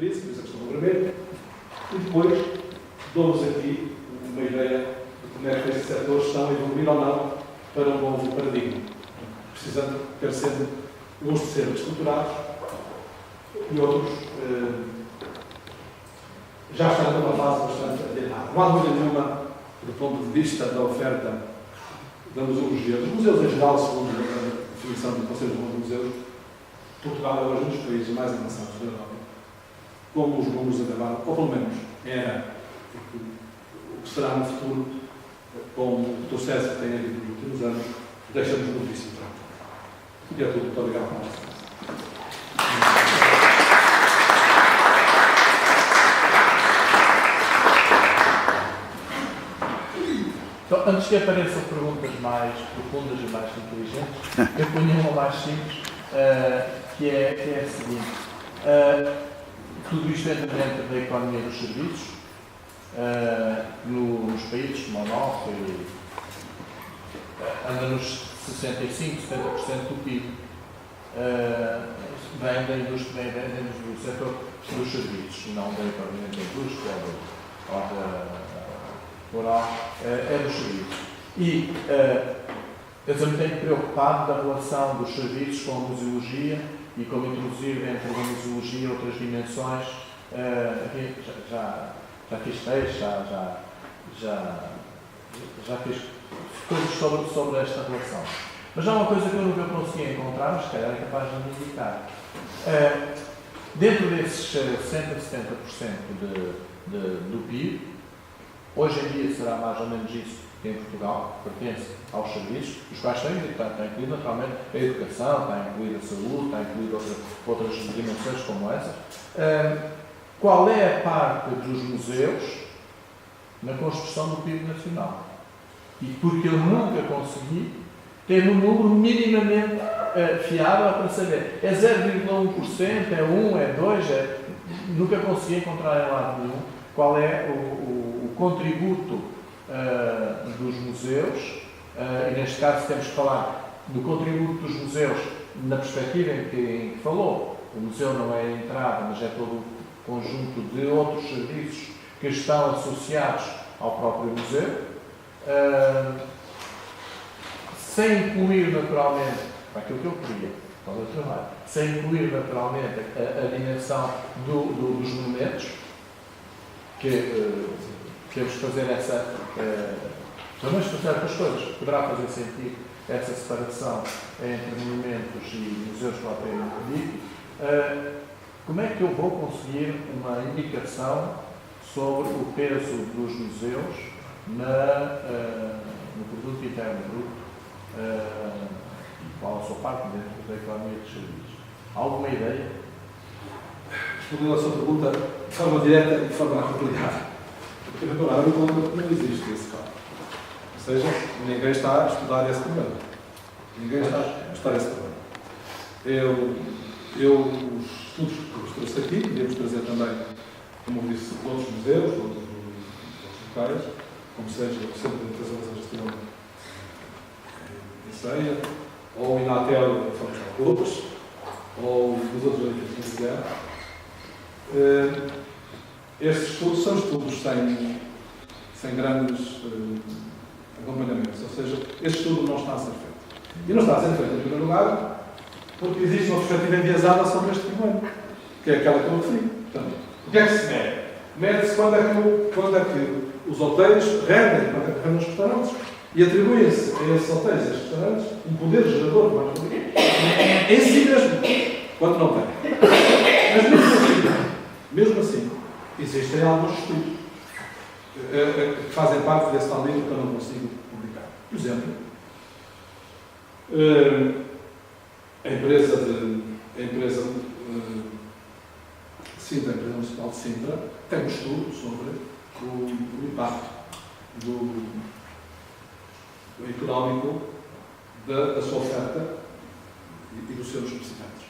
crise, por isso a questão do vermelho. E depois dou-vos aqui uma ideia de como é que estes setores estão a evoluir ou não para um novo paradigma, precisando ter sempre uns de ser estruturados e outros já estão numa fase bastante adiantada. Não há dúvida nenhuma, do ponto de vista da oferta da museologia, dos museus em geral, segundo a definição do Conselho de Museus, Portugal é hoje um dos países mais avançados da Europa, como os números acabaram, ou pelo menos era, o que será no futuro, com o processo que tem havido nos últimos anos, deixa-nos muitíssimo tranquilo. E é tudo. Muito obrigado por isso. Então, antes que apareçam perguntas mais profundas e mais inteligentes, eu ponho uma mais simples, que é a seguinte. Tudo isto entra dentro da economia dos serviços, nos países como o nosso, anda nos 65%, 70% do PIB, vem da indústria, vem do setor dos serviços, não da economia da indústria ou da rural, é dos serviços. E eu também tenho preocupado da relação dos serviços com a museologia e como introduzir dentro da museologia outras dimensões. Já fiz textos, já fiz coisas sobre esta relação. Mas há uma coisa que eu nunca consegui encontrar, mas se calhar é capaz de me indicar. Dentro desses 60%, 70% do PIB, hoje em dia será mais ou menos isso que em Portugal pertence aos serviços, os quais está incluído naturalmente a educação, está incluída a saúde, está incluída outras dimensões como essas. Qual é a parte dos museus na construção do PIB nacional? E porque eu nunca consegui ter um número minimamente fiável para saber. É 0,1%, é 1%, é 2%, nunca consegui encontrar em lado nenhum qual é o contributo dos museus, e neste caso temos que falar do contributo dos museus na perspectiva em que falou. O museu não é a entrada, mas é todo o conjunto de outros serviços que estão associados ao próprio museu, sem incluir naturalmente, aquilo que eu queria, para o trabalho, sem incluir naturalmente a dimensão dos monumentos, que temos que fazer essa, pelo menos para certas coisas, poderá fazer sentido essa separação entre monumentos e museus propriamente dito. Como é que eu vou conseguir uma indicação sobre o peso dos museus no produto interno bruto e qual a sua parte dentro da economia dos serviços? Alguma ideia? Respondendo à sua pergunta de forma direta e de forma complicada. Porque, reparar, não existe esse caso. Ou seja, ninguém está a estudar esse problema. Ninguém está a estudar esse problema. Os estudos que vos trouxe aqui, podíamos trazer também, como disse, outros museus, outros locais, como seja o Centro de Educação e Gestão em Ceia, ou o Inatel em Fábrica de Roupas, ou os outros edifícios que há. Estes estudos são estudos sem grandes acompanhamentos, ou seja, este estudo não está a ser feito. E não está a ser feito, em primeiro lugar, porque existe uma perspectiva enviesada sobre este problema, que é aquela que eu referi. Portanto, o que é que se mede? Mede-se quando é que os hotéis rendem, quando é que rendem os restaurantes, e atribuem-se a esses hotéis e a esses restaurantes um poder gerador mais em si mesmo, quando não tem. Mas mesmo assim, existem alguns estudos que fazem parte desse tal livro que eu não consigo publicar. Por exemplo, a empresa Sintra, a empresa municipal de Sintra, tem um estudo sobre o impacto económico da sua oferta e dos seus visitantes.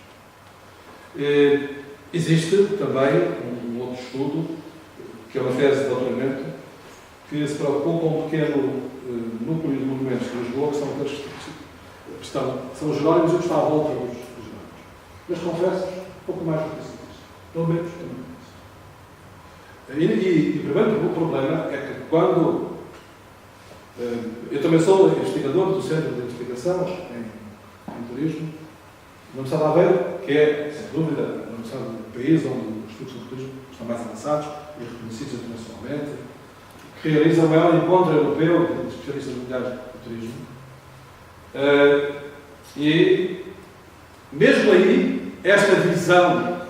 Existe também um outro estudo, que é uma tese de doutoramento, que se preocupou com um pequeno núcleo de monumentos de Lisboa, que são aqueles que são os Jerónimos e o que está à volta dos Jerónimos. Mas confesso, pouco mais do que isso. Pelo menos, primeiro, o problema é que quando... eu também sou investigador do Centro de Investigação em Turismo, na Universidade de Aveiro, que é, sem dúvida, a universidade do país onde os estudos do turismo estão mais avançados e reconhecidos internacionalmente, que realiza o maior encontro europeu de especialistas mundiais do turismo. E, mesmo aí, esta visão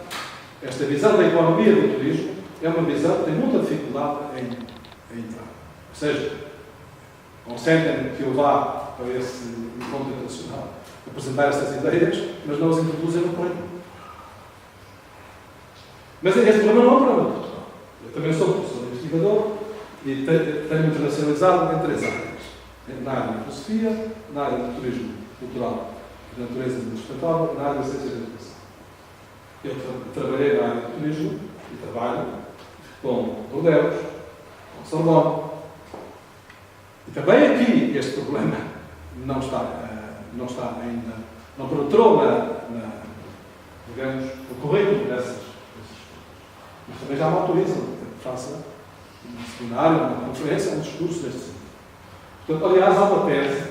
da economia do turismo é uma visão que tem muita dificuldade em entrar. Ou seja, consentem que eu vá para esse encontro internacional apresentar estas ideias, mas não as introduzem no currículo. Mas este problema não é um problema de Portugal. Eu também sou professor investigador e tenho internacionalizado em 3 áreas. Na área da filosofia, na área do turismo cultural e da natureza sustentável e na área da ciência da educação. Eu trabalhei na área do turismo e trabalho com Bordeaux, com Sorbonne. E também aqui este problema não está ainda, não penetrou digamos, no currículo desses estudos. Mas também já me autorizam que faça um seminário, uma conferência, um discurso deste sentido. Portanto, aliás, há uma tese,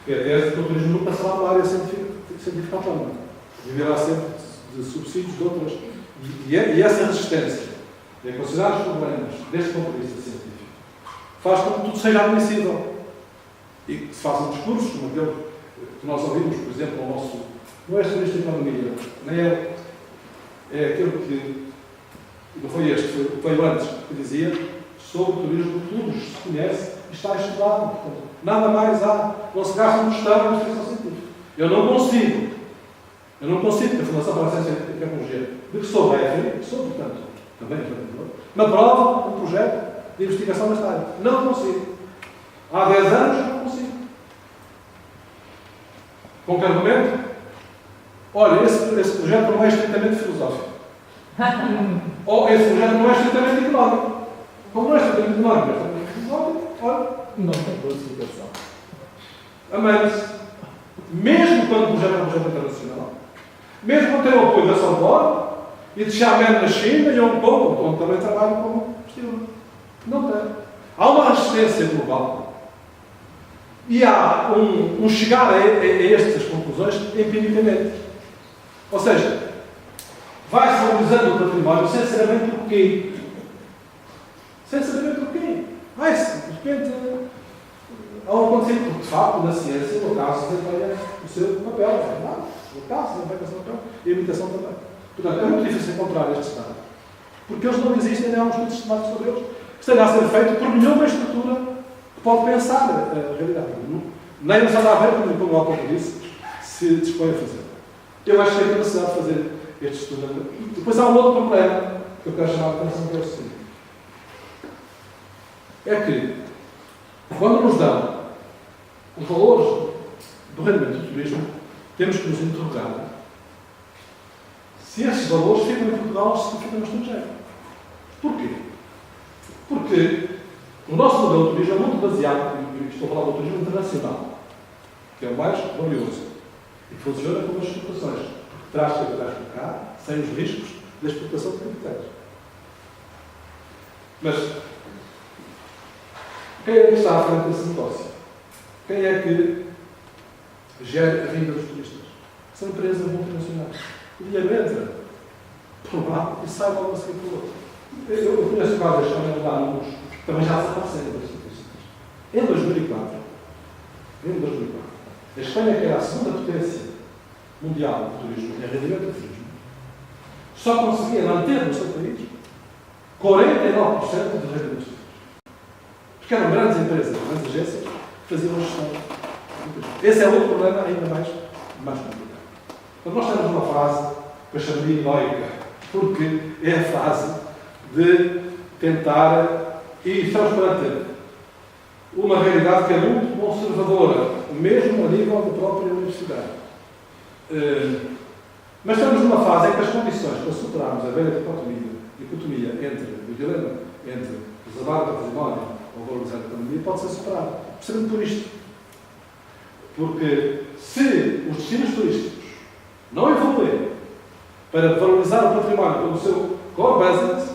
que é a tese de que o turismo nunca será uma área científica autónoma. Viverá sempre de subsídios de outras. E essa resistência a considerar os problemas deste ponto de vista científico faz com que tudo seja admissível. E que se façam discursos, como aquele que nós ouvimos, por exemplo, ao nosso... Não é sobre esta economia, nem é aquele que... Não foi este, foi antes, que dizia sobre o turismo, tudo se conhece e está estudado. Portanto, nada mais há. Não se gasta um tostão na investigação científica. Eu não consigo, que a Fundação para a Ciência e a Tecnologia, de que sou réfere, que sou, portanto, também investigador, me aprova um projeto de investigação nesta área. Não consigo. Há 10 anos não consigo. Com que argumento? Olha, esse projeto não é estritamente filosófico. Ou esse projeto não é estritamente económico. Como não é estritamente económico, é estritamente filosófico, olha, Não tem boa explicação. amém-se. Mesmo quando o projeto é um projeto internacional, mesmo quando tem o apoio da Sorbonne e de Xiamen na China e Hong Kong, onde também trabalho como investigador. Não tem. Há uma resistência global e há um chegar a estas conclusões empiricamente. Ou seja, vai-se valorizando o património sem saber bem porquê. Sem saber bem porquê. Vai-se, de repente, há um acontecimento, porque de facto, na ciência, o acaso desempenha o seu papel. É verdade? O acaso desempenha o seu papel e a imitação também. Portanto, é muito difícil encontrar estes dados. Porque eles não existem, nem há um estudo sistemático sobre eles, que esteja a ser feito por nenhuma estrutura que pode pensar a realidade. Nem a Universidade de Aveiro, como há pouco disse, se dispõe a fazer. Eu acho que é necessário fazer este estudo. Depois há um outro problema que eu quero chamar a atenção, que é o seguinte. É que, quando nos dão os valores do rendimento do turismo, temos que nos interrogar se esses valores ficam em Portugal ou se ficam no estrangeiro. Porquê? Porque o nosso modelo de turismo é muito baseado, e estou a falar do turismo internacional, que é o mais valioso, e que funciona como as exportações, porque traz capitais para cá, sem os riscos da exportação de capitais. Mas quem é que está à frente desse negócio? Quem é que gera a vinda dos turistas? São empresas multinacionais. O dinheiro entra por lá e sai logo a seguir pelo outro. Eu conheço casos que também lá números que também já desapareceram das estatísticas. Em 2004, a Espanha, que era a segunda potência mundial do turismo, em rendimento do turismo, só conseguia manter no seu país 49% dos rendimentos. Porque eram grandes empresas, grandes agências, que faziam a gestão. Esse é outro problema ainda mais complicado. Então, nós estamos numa fase que eu chamo de egoica, porque é a fase de tentar, e estamos perante uma realidade que é muito conservadora, mesmo a nível da própria universidade. Mas estamos numa fase em que as condições para superarmos a velha dicotomia entre o dilema entre reservar o património ou valorizar a economia pode ser superado, precisamente por isto. Porque se os destinos turísticos não evoluírem para valorizar o património como seu core business,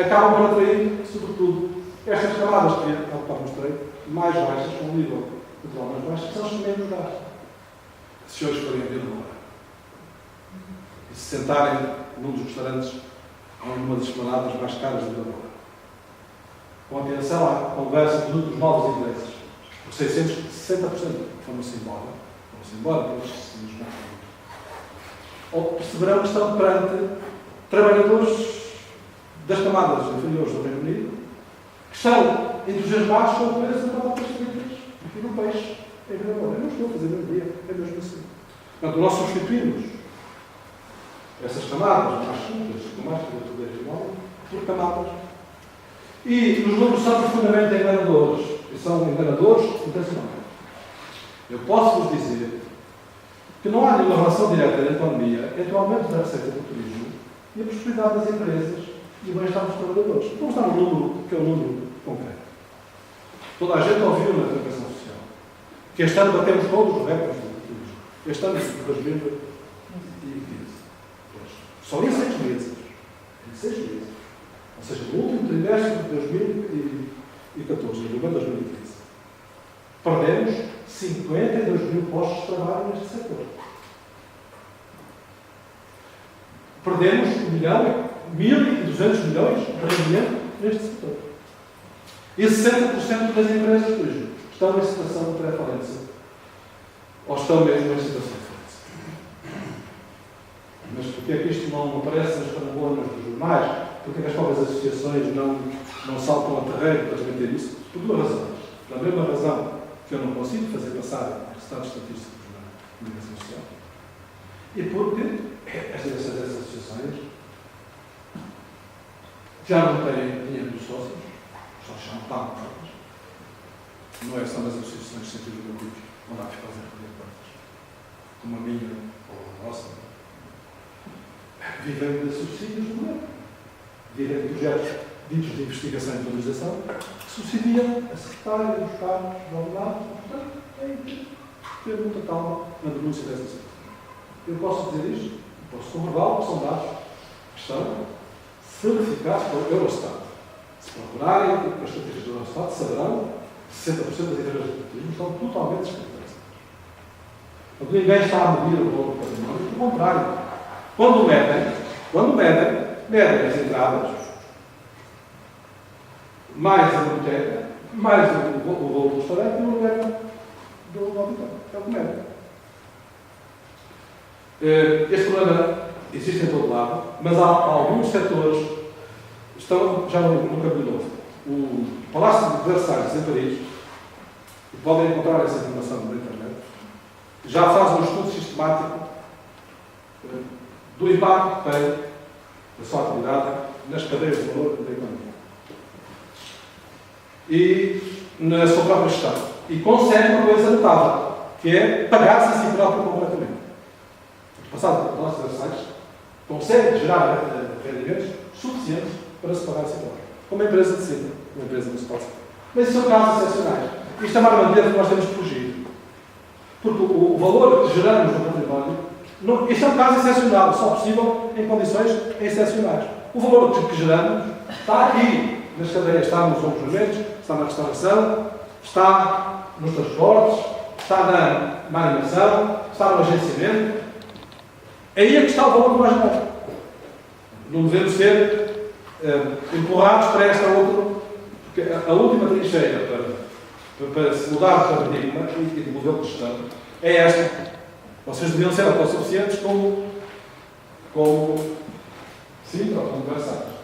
acabam por atrair, sobretudo, estas camadas que eu mostrei, mais baixas, com um nível cultural mais baixo, que são os que menos gastam. Se hoje forem ver agora e se sentarem num dos restaurantes ou numa das esplanadas mais caras de Lisboa, com atenção à conversa dos novos ingleses, por 660% foram-se embora, pelos ou perceberão que estão perante trabalhadores das camadas inferiores do Reino Unido que estão entusiasmados com o preço da batata fritas e do peixe em Lisboa. Eu não estou a fazer melodia, é mesmo assim. Portanto, nós substituímos essas camadas mais simples, com mais poder regional, por camadas. E os números são profundamente enganadores. E são enganadores intencionalmente. Eu posso vos dizer que não há nenhuma relação direta na economia entre o aumento da receita do turismo e a prosperidade das empresas e o bem-estar dos trabalhadores. Vamos dar um número, que é um número concreto. Toda a gente ouviu na intervenção social que este ano batemos todos os recordes do turismo. Este ano, de 2015. Só em 6 meses. Em 6 meses. Ou seja, no último trimestre de 2014, em novembro de 2015, perdemos 52 mil postos de trabalho neste setor. Perdemos 1.200 milhões de rendimento neste setor. E 60% das empresas de turismo estão em situação de pré-falência. Ou estão mesmo em situação de falência. Mas porquê é que isto não aparece nas panorâmicas dos jornais? Porquê é que as próprias associações não saltam a terreno para transmitir isso? Por duas razões. Pela mesma razão que eu não consigo fazer passar resultados estatísticos na comunicação social. E porque estas associações já não têm dinheiro dos sócios, os sócios não pagam contas. Não é só nas associações de sentido público onde há que fazer contas, como a minha ou a nossa. Vivem de subsídios do governo. Vivem de projetos ditos de investigação e atualização que subsidiam a secretária dos cargos nominados. Portanto, é ter muita calma na denúncia dessa situação. Eu posso dizer isto, posso concordá-lo, que são dados que estão certificados pelo Eurostat. Se procurarem as estatísticas do Eurostat, saberão que 60% das empresas de turismo estão totalmente descapitalizadas. Portanto, ninguém está a medir o valor do património, pelo contrário. Quando medem as entradas, mais a biblioteca, mais o valor do restaurante e o lugar do auditório. É o que medem. Este problema existe em todo lado, mas há alguns setores que estão já no caminho novo. O Palácio de Versalhes, em Paris, e podem encontrar essa informação na internet, já faz um estudo sistemático do impacto que tem a sua atividade nas cadeias de valor da economia e na sua própria gestão. E consegue uma coisa notável, que é pagar-se a si próprio completamente. Passado pelo Palácio de Versalhes, consegue gerar rendimentos suficientes para se pagar a si próprio. Como uma empresa de Sintra, uma empresa municipal. Mas isso são casos excepcionais. Isto é uma armadilha que nós temos que fugir. Porque o valor que geramos no património, isto é um caso excepcional, só possível em condições excepcionais. O valor que geramos está aqui, nas cadeias, está nos alojamentos, está na restauração, está nos transportes, está na animação, está no agenciamento. Aí é que está o valor que nós geramos. Não devemos ser empurrados para esta outra, porque a última trincheira para se mudar de paradigma e de modelo de gestão é esta. Vocês deviam ser autossuficientes como Sintra ou como Versalhes.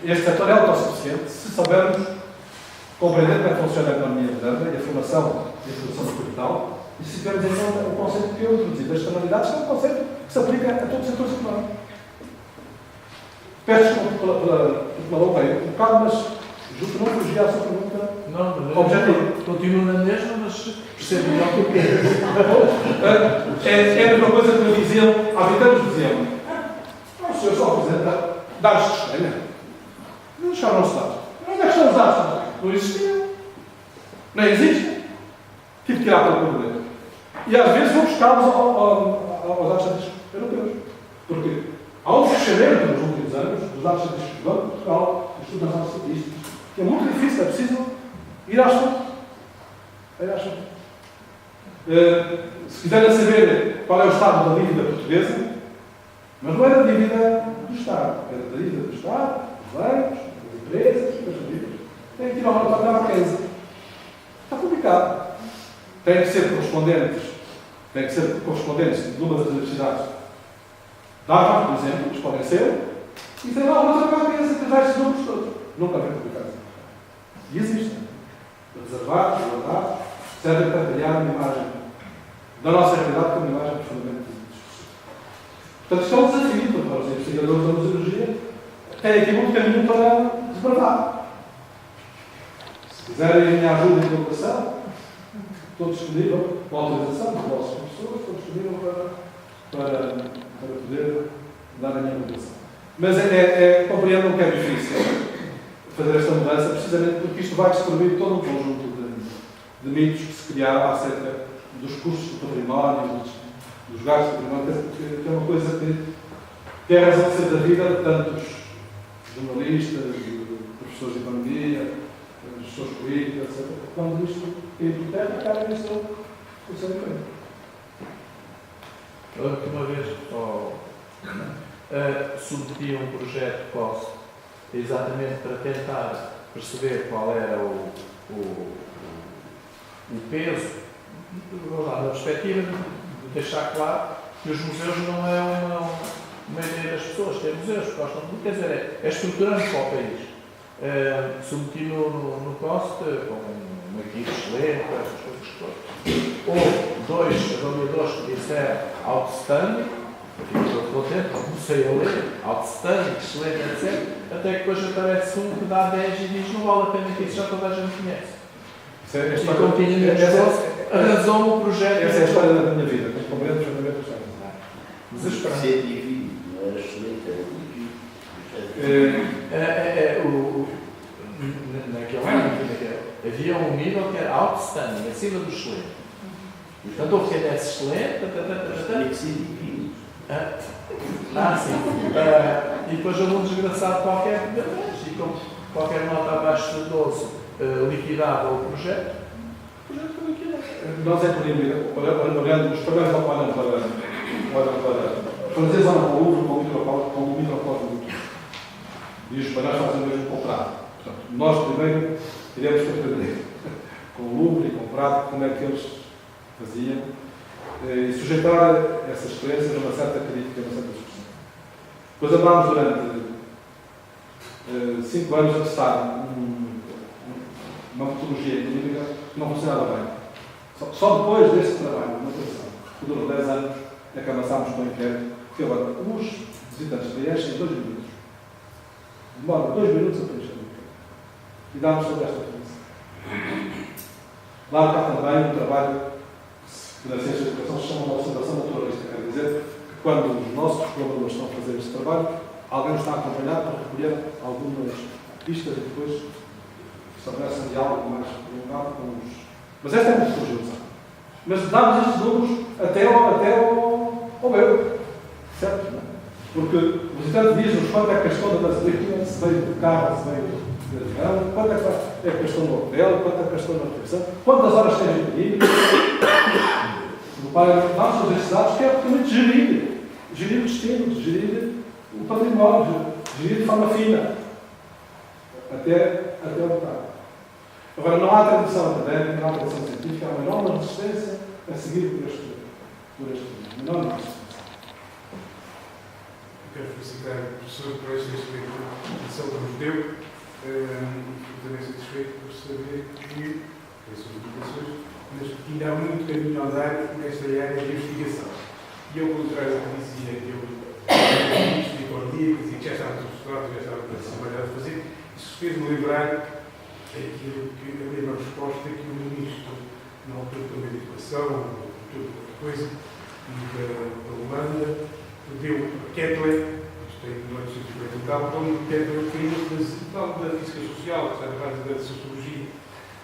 Este setor é autossuficiente se soubermos compreender como é que funciona a economia moderna e a formação e a produção do capital e se tivermos em conta o conceito que eu introduzi das externalidades, que é um conceito que se aplica a todos os setores económicos. Peço desculpa pela loucura, um bocado, mas julgo que não fugia à sua pergunta. Não, objetivo. Continuo na mesma, mas percebo melhor o que é a mesma coisa que me diziam, há 20 anos diziam, o senhor só apresenta dados de Espanha. Não chegaram aos dados. Onde é que estão os dados? Não existiam. Nem existem. Tive que ir à procura. E às vezes vou buscá-los aos dados estatísticos europeus. Porque há um crescimento nos últimos os dados estatísticos do Banco de Portugal, o Estudo Nacional de Estatísticas, que é muito difícil, é preciso ir às fontes. Ir às fontes. Se quiserem saber qual é o estado da dívida portuguesa, mas não é da dívida do Estado, é da dívida do Estado, dos bancos, das empresas, das famílias. Tem que ir ao relatório da Mackenzie. Está publicado. Tem que ser correspondentes de uma das universidades da Harvard, por exemplo, eles podem ser, e tem lá o relatório da Mackenzie, que dá estes números todos. Nunca vem publicado. E existem. Reservados, guardados, servem para criar uma imagem da nossa realidade como uma imagem profundamente distorcida. Portanto, isto é um desafio para os investigadores da museologia. Tem aqui muito caminho para desbravar. Se quiserem a minha ajuda em divulgação, estou disponível com a autorização dos vossos professores, estou disponível para poder dar a minha divulgação. Mas compreendam que é difícil fazer esta mudança, precisamente porque isto vai destruir todo um conjunto de mitos que se criaram acerca dos custos do património, dos gastos do património, que é uma coisa que é a razão de ser da vida de tantos jornalistas, professores de economia, gestores políticos, etc. Quando isto é por terra, cara, isto funciona bem. Eu, uma vez, submeti um projeto COST exatamente para tentar perceber qual era o peso, vamos lá, na perspectiva de deixar claro que os museus não é uma ideia das pessoas, ter museus que gostam de, quer dizer, é estruturante para o país. Submeti no COST com uma equipe excelente, essas coisas todas. Houve 2 avaliadores que disseram outstanding, estou contente, comecei a ler, outstanding, excelente, etc. Até que depois aparece um que dá 10 e diz não vale a pena que isso já toda a gente conhece. E como tinha menos esforço, arrasou-me o projeto. Essa é a história da minha vida, mas compreendo perfeitamente a história. Desesperado. Ser divino, não era excelente, era divino. Naquele ano, havia um nível que era outstanding, acima do excelente. Portanto, houve quem desse excelente, Tinha que ser divino. Sim. E depois houve um desgraçado qualquer que deu 10, e como qualquer nota abaixo de 12 liquidava o projeto foi liquidado. Nós é por aí, olhando, os programas olham para franceses olham para o Louvre com o microcosmo do e os espanhóis fazem o mesmo com o Prado. Portanto, nós primeiro iremos aprender com o Louvre e com o Prado como é que eles faziam e sujeitar essas crenças a uma certa crítica, a uma certa discussão. Depois andámos durante 5 anos a testar uma metodologia económica que não funcionava bem. Só depois deste trabalho, uma operação, que durou 10 anos, é que avançámos com o inquérito, que agora os visitantes preenchem 2 minutos. Demora 2 minutos a preencher o inquérito. E dá-nos toda esta diferença. Lá está também um trabalho que na ciência da educação se chama de observação naturalista. Quer dizer que quando os nossos colaboradores estão a fazer este trabalho, alguém nos está a acompanhar para recolher algumas pistas e depois estabelece um diálogo mais prolongado com os. Mas esta é a metodologia. Mas damos estes números até ao meu. Certo? Porque o visitante diz-nos quanto é que gastou na gasolina, se veio de carro, se veio de avião, quanto é que gastou no hotel, quanto é que gastou na refeição, quantas horas tem de nós fazer estes dados que é absolutamente gerir o destino, gerir o património, gerir de forma fina, até o local. Agora, não há tradição académica, não há tradição científica, há uma enorme resistência a seguir por este caminho. Uma enorme resistência. Eu quero felicitar o professor por esta explicação que nos deu. Fico também satisfeito por saber que, as suas publicações, mas que ainda há muito caminho a andar nesta área de investigação. E ao contrário do que dizia que eu isto de economia, que dizia que já estava tudo estudado, já estava trabalhado a fazer, isso fez-me lembrar aquilo que a mesma resposta que o ministro, na altura também de Educação, tudo outra coisa, da Holanda, deu a Kepler, isto tem 1950 e tal, quando Kepler queria fazer, tal da física social, que está na base da sociologia,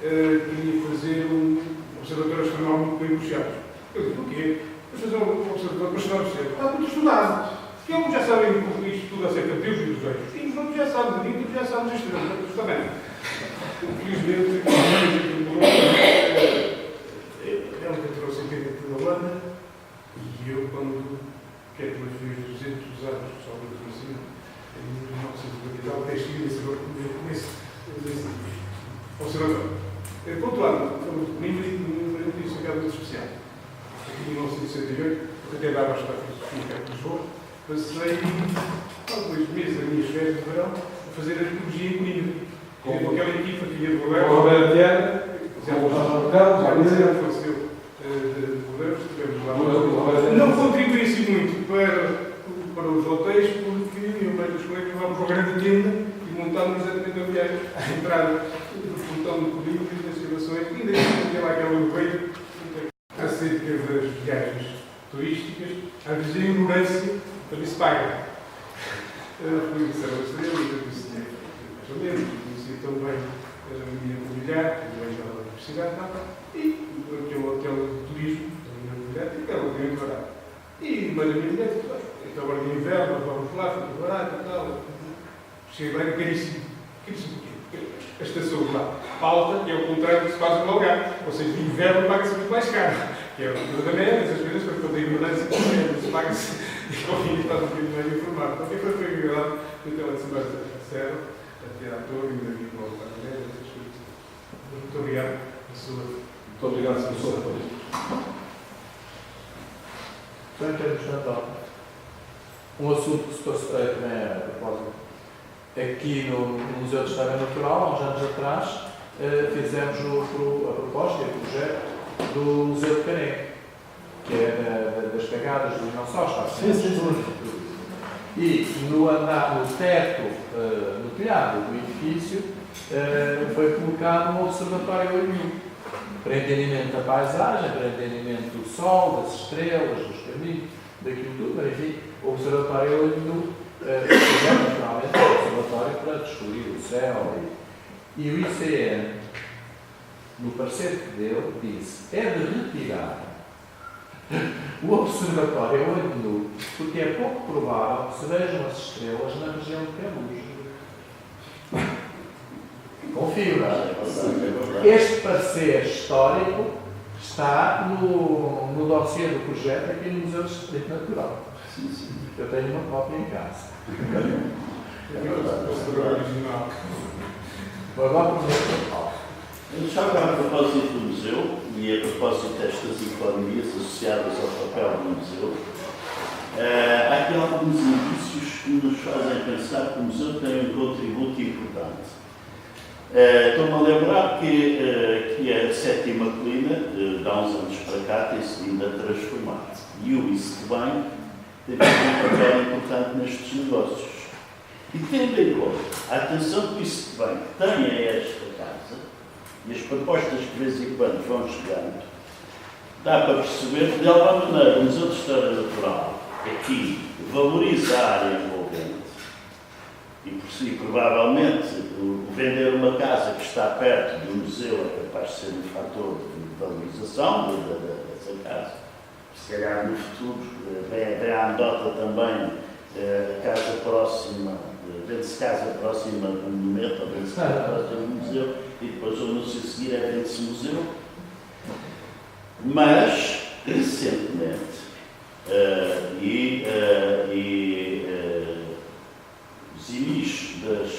queria fazer um observatório astronómico bem puxado. Eu disse, o quê? Vamos fazer um observatório astronómico. Está muito estudado. Porque eles já sabem isto tudo acerca de Deus e dos anjos. E outros também. Infelizmente, é um que trouxe aqui dentro da Holanda e eu, quando quero que meus filhos de 200 anos, só para o ensino, em 1990, até cheguei nesse observatório. Pontuando, nem me disse que era muito especial. Aqui em 1968, eu até dava a estudar filosofia cá em Lisboa, passei alguns meses das minhas férias de verão a fazer arqueologia em Coimbra. Com aquela equipa que ia de Roberto. Com o Roberto Diana, Já faleceu de Roberto, estivemos lá. Não contribuí assim muito para os hotéis, porque eu e os colegas vamos para a grande tenda e montámos exatamente a viagem à entrada do portão de Coimbra e das escavações. E daí tinha lá aquela europeia acerca das viagens turísticas, às vezes a ignorância também se paga. Fui a Serra Estrela e eu disse mais ou menos, conhecia tão bem a minha familiar, que veio da universidade, e aquele hotel de turismo da minha familiar, e aquela muito barato. E mas a minha mulher disse, então agora de inverno, nós vamos lá, foi barato e tal. Cheguei lá e caríssimo. Caríssimo o quê? A estação de lá alta, que é o contrário do que se faz no Algarve. Ou seja, de inverno paga-se muito mais caro. Que é o da média, essas coisas, quando tem ignorância, se paga-se e confia está um bocadinho mais informado. Porque foi agradável, então, antes de mais a Serra, até à torre, e ainda vi com a mulher, essas coisas. Muito obrigado pela sua. Muito obrigado pela sua apoio. Só em termos de Natal, um assunto que se passou também a propósito. Aqui no Museu de História Natural, há uns anos atrás, fizemos a proposta e o projeto do Museu de Caneco, que é das pegadas dos dinossauros. E no andar, no teto, no telhado do edifício, foi colocado um observatório ONU, para entendimento da paisagem, para entendimento do sol, das estrelas, dos caminhos, daquilo tudo, mas enfim, o observatório ONU, naturalmente, o observatório para descobrir o céu. E o ICN, no parecer que deu, disse: é de retirar o observatório ONU, porque é pouco provável que se vejam as estrelas na região de Camus. Confirma. Este parecer histórico está no dossiê do projeto aqui no Museu de História Natural. Eu tenho uma cópia em casa. Agora, Já a propósito do museu e a propósito destas economias associadas ao papel do museu, há aqui alguns indícios que nos fazem pensar que o museu tem um contributo importante. Estou-me a lembrar que a sétima colina, de há uns anos para cá, tem-se vindo a transformar. E o East Bank tem um papel importante nestes negócios. E tendo em conta a atenção que o East Bank tem a esta casa, e as propostas que de vez em quando vão chegando, dá para perceber que, de alguma maneira, o Museu de História Natural aqui valoriza a área envolvente e provavelmente vender uma casa que está perto do museu é capaz de ser um fator de valorização dessa casa. Se calhar no futuro vem à anedota também a casa próxima, vende-se casa próxima do monumento, ou vende-se casa próxima do museu, e depois o anúncio a seguir é vende-se museu. Mas, recentemente, os inis das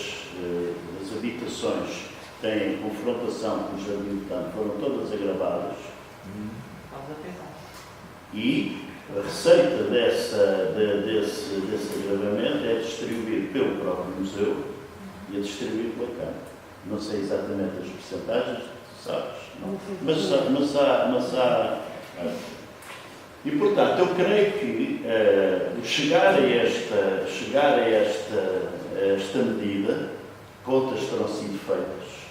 habitações que têm confrontação com o Jardim do Campo foram todas agravadas. E a receita desse agravamento é distribuída pelo próprio museu e é distribuída pela Câmara. Não sei exatamente as percentagens, tu sabes, não? Mas há. E, portanto, eu creio que chegar a esta medida, contas terão sido feitas.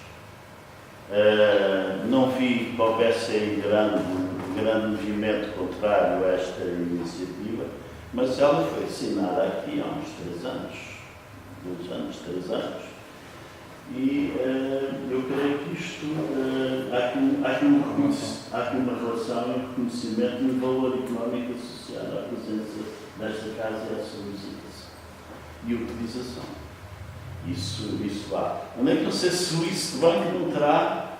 Não vi que houvesse aí grande movimento contrário a esta iniciativa, mas ela foi assinada aqui há uns 3 anos. E eu creio que isto há aqui uma relação e reconhecimento e um valor económico associado à presença desta casa e à sua visitação e utilização. Isso vá. Onde é que não sei se o isso bem não terá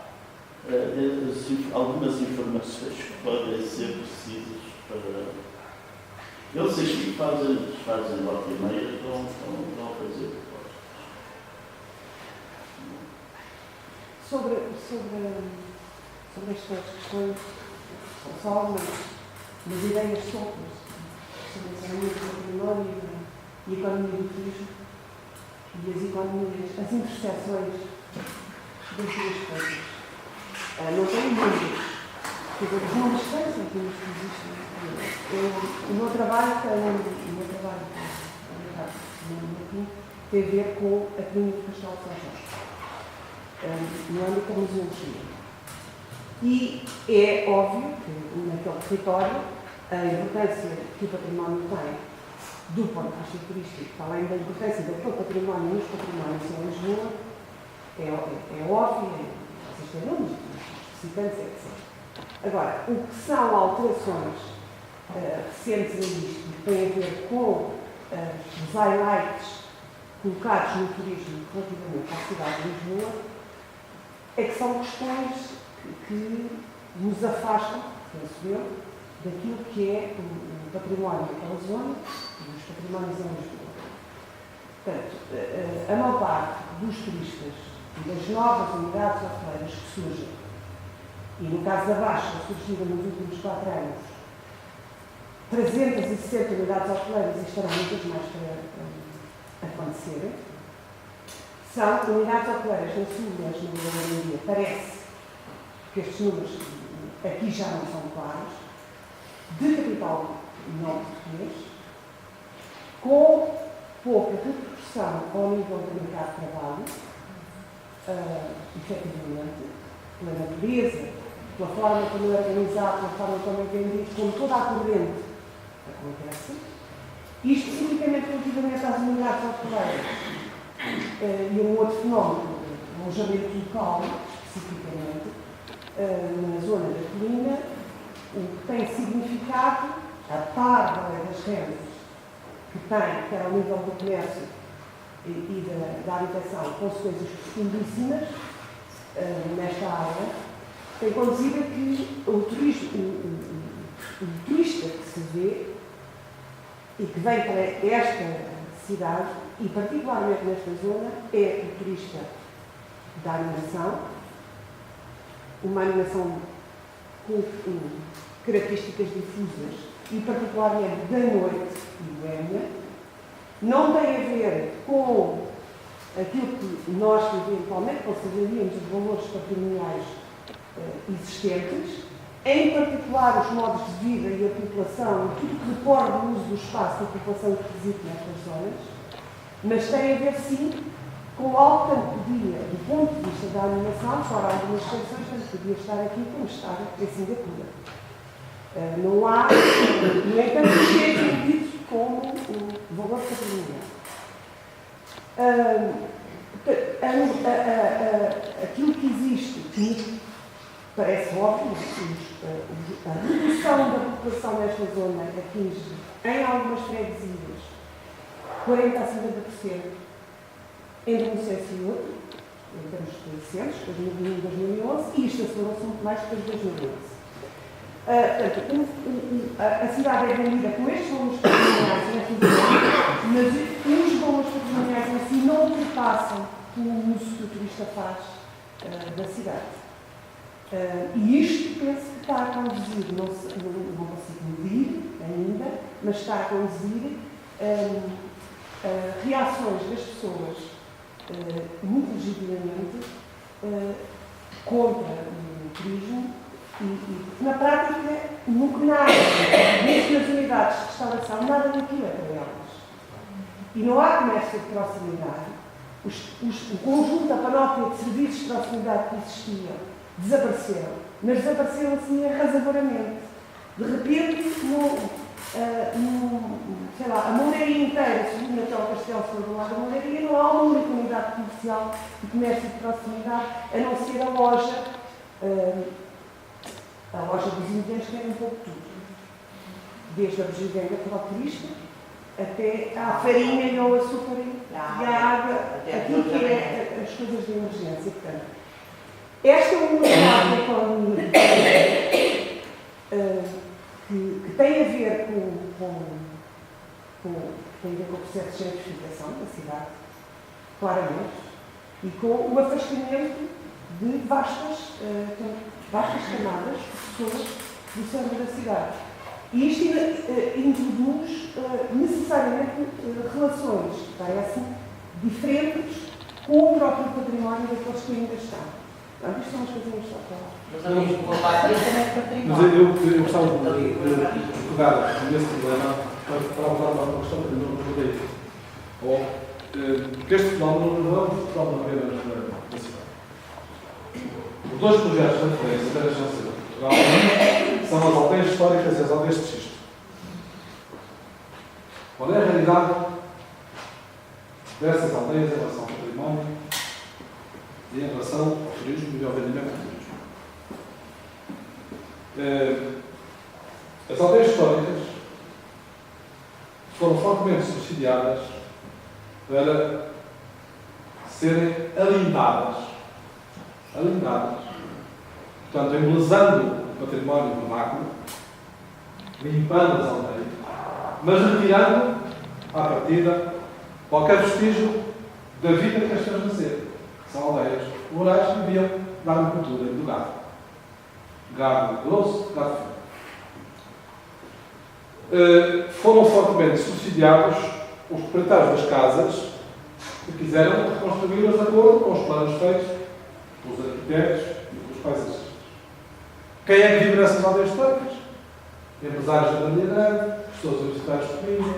algumas informações que podem ser precisas para. Eles aqui fazem volta e meia, estão a fazer propostas. Sobre estas questões, só algumas ideias soltas sobre a economia do património e a economia do turismo e as interseções das duas coisas. Não tenho dúvidas, porque os números são aquilo que existem. O meu trabalho tem a ver com a clínica do Castelo de São Jorge, no âmbito da museologia. E é óbvio que naquele território a importância que o património tem do ponto de vista turístico, além da importância daquele património nos patrimónios em Lisboa, é óbvio, vocês têm números, especificantes, etc. Agora, o que são alterações recentes a isto, que têm a ver com os highlights colocados no turismo relativamente à cidade de Lisboa, é que são questões que nos afastam, penso eu, daquilo que é o património daquela zona e os patrimónios em Lisboa. Portanto, a maior parte dos turistas e das novas unidades hoteleiras que surgem, e no caso da Baixa, surgida nos últimos 4 anos, 360 unidades hoteleiras e estarão muitas mais para acontecer, são unidades hoteleiras na sua maioria. Parece que estes números aqui já não são claros, de capital não português, com pouca repercussão ao nível do mercado de trabalho, efetivamente, pela natureza, pela forma como é organizado, pela forma como é vendido, com toda a corrente acontece, e especificamente relativamente às unidades hoteleiras. E um outro fenómeno, o alojamento local, especificamente, na zona da colina, o que tem significado, a par da lei das rendas, que tem, quer ao nível do comércio e da habitação, consequências profundíssimas nesta área, tem conduzido a que o turista que se vê e que vem para esta cidade, e particularmente nesta zona, é o turista da animação, uma animação com características difusas e particularmente da noite e boémia, não tem a ver com aquilo que nós eventualmente consideraríamos os valores patrimoniais existentes, em particular os modos de vida e a população, e tudo que decorre do uso do espaço da população que reside nestas zonas, mas tem a ver sim com algo que tanto podia, do ponto de vista da animação, fora algumas exceções, tanto podia estar aqui como estar em Singapura. Não há, no entanto, chega entendido como o valor patrimonial. Aquilo que existe, que me parece óbvio, a redução da população nesta zona atinge, em algumas freguesias, 40% a 50%, entre um censo e outro, em termos de censos, 2001 e 2011, e isto acelerou-se muito mais depois de 2011. Portanto, a cidade é vendida com estes valores patrimoniais, mas os valores patrimoniais em si não ultrapassam o uso que o turista faz da cidade. E isto penso que está a conduzir, não consigo medir ainda, mas está a conduzir reações das pessoas muito legitimamente contra o turismo e, na prática, no que nada, mesmo nas unidades de restauração, nada daquilo é para elas. E não há comércio de proximidade. O conjunto da panóplia de serviços de proximidade que existiam desapareceram, mas desapareceram assim arrasadoramente. De repente, sei lá, a Mouraria inteira, subindo até ao castelo sobre o lado da Mouraria, não há uma única unidade comercial de comércio de proximidade, a não ser a loja dos imigrantes, que era um pouco tudo. Desde a bugiganga para o turista, até à farinha e ao açúcar e à água, aquilo que é as coisas de emergência. Portanto, esta unidade da economia que tem a ver com o processo de gentrificação da cidade, claramente, e com o afastamento de vastas camadas de pessoas do centro da cidade. E isto introduz necessariamente relações, parece-me, diferentes com o próprio património daqueles que ainda estão. Portanto, isto são as coisinhas só para... Mas a mesma coisa também é património. Mas eu gostava de pegar nesse problema para falar uma questão que não mudei. Porque este fenómeno não é um fenómeno apenas da cidade. Os dois projetos de referência da região de Portugal são as aldeias históricas e as aldeias de xisto. Qual é a realidade dessas aldeias em relação ao património e em relação ao turismo e ao vendimento do turismo? As aldeias históricas foram fortemente subsidiadas para serem alindadas, portanto, embelezando o património vernáculo, limpando as aldeias, mas retirando, à partida, qualquer vestígio da vida que as fez nascer. São aldeias rurais que viviam da agricultura e do gado. Gado grosso, gado fino. Foram fortemente subsidiados os proprietários das casas que quiseram reconstruí-las de acordo com os planos feitos pelos arquitetos e pelos paisagistas. Quem é que vive nessas aldeias históricas? Empresários da Bandeira Grande, pessoas universitárias de Coimbra,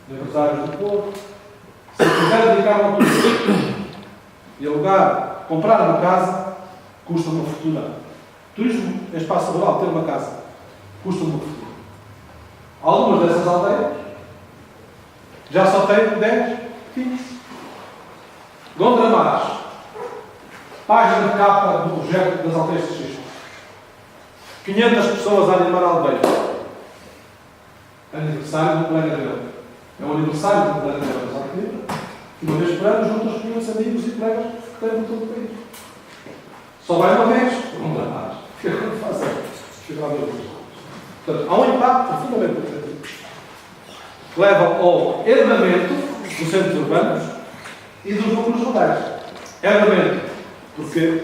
empresários do Porto. Se quiser dedicar uma turismo e alugar, comprar uma casa, custa uma fortuna. Turismo é espaço rural, ter uma casa, custa uma fortuna. Algumas dessas aldeias já só têm 10, 15. Gondramares, página de capa do projeto das aldeias de xisto. 500 pessoas a animar a aldeia. Aniversário do colega dele. É o aniversário do colega dele, exatamente. Uma vez por ano, juntam os 500 amigos e colegas que têm por todo o país. Só vai uma vez, Gondramares. O que é que fazem? Portanto, há um impacto profundamente positivo que leva ao herdamento dos centros urbanos e dos núcleos rurais. Herdamento, porque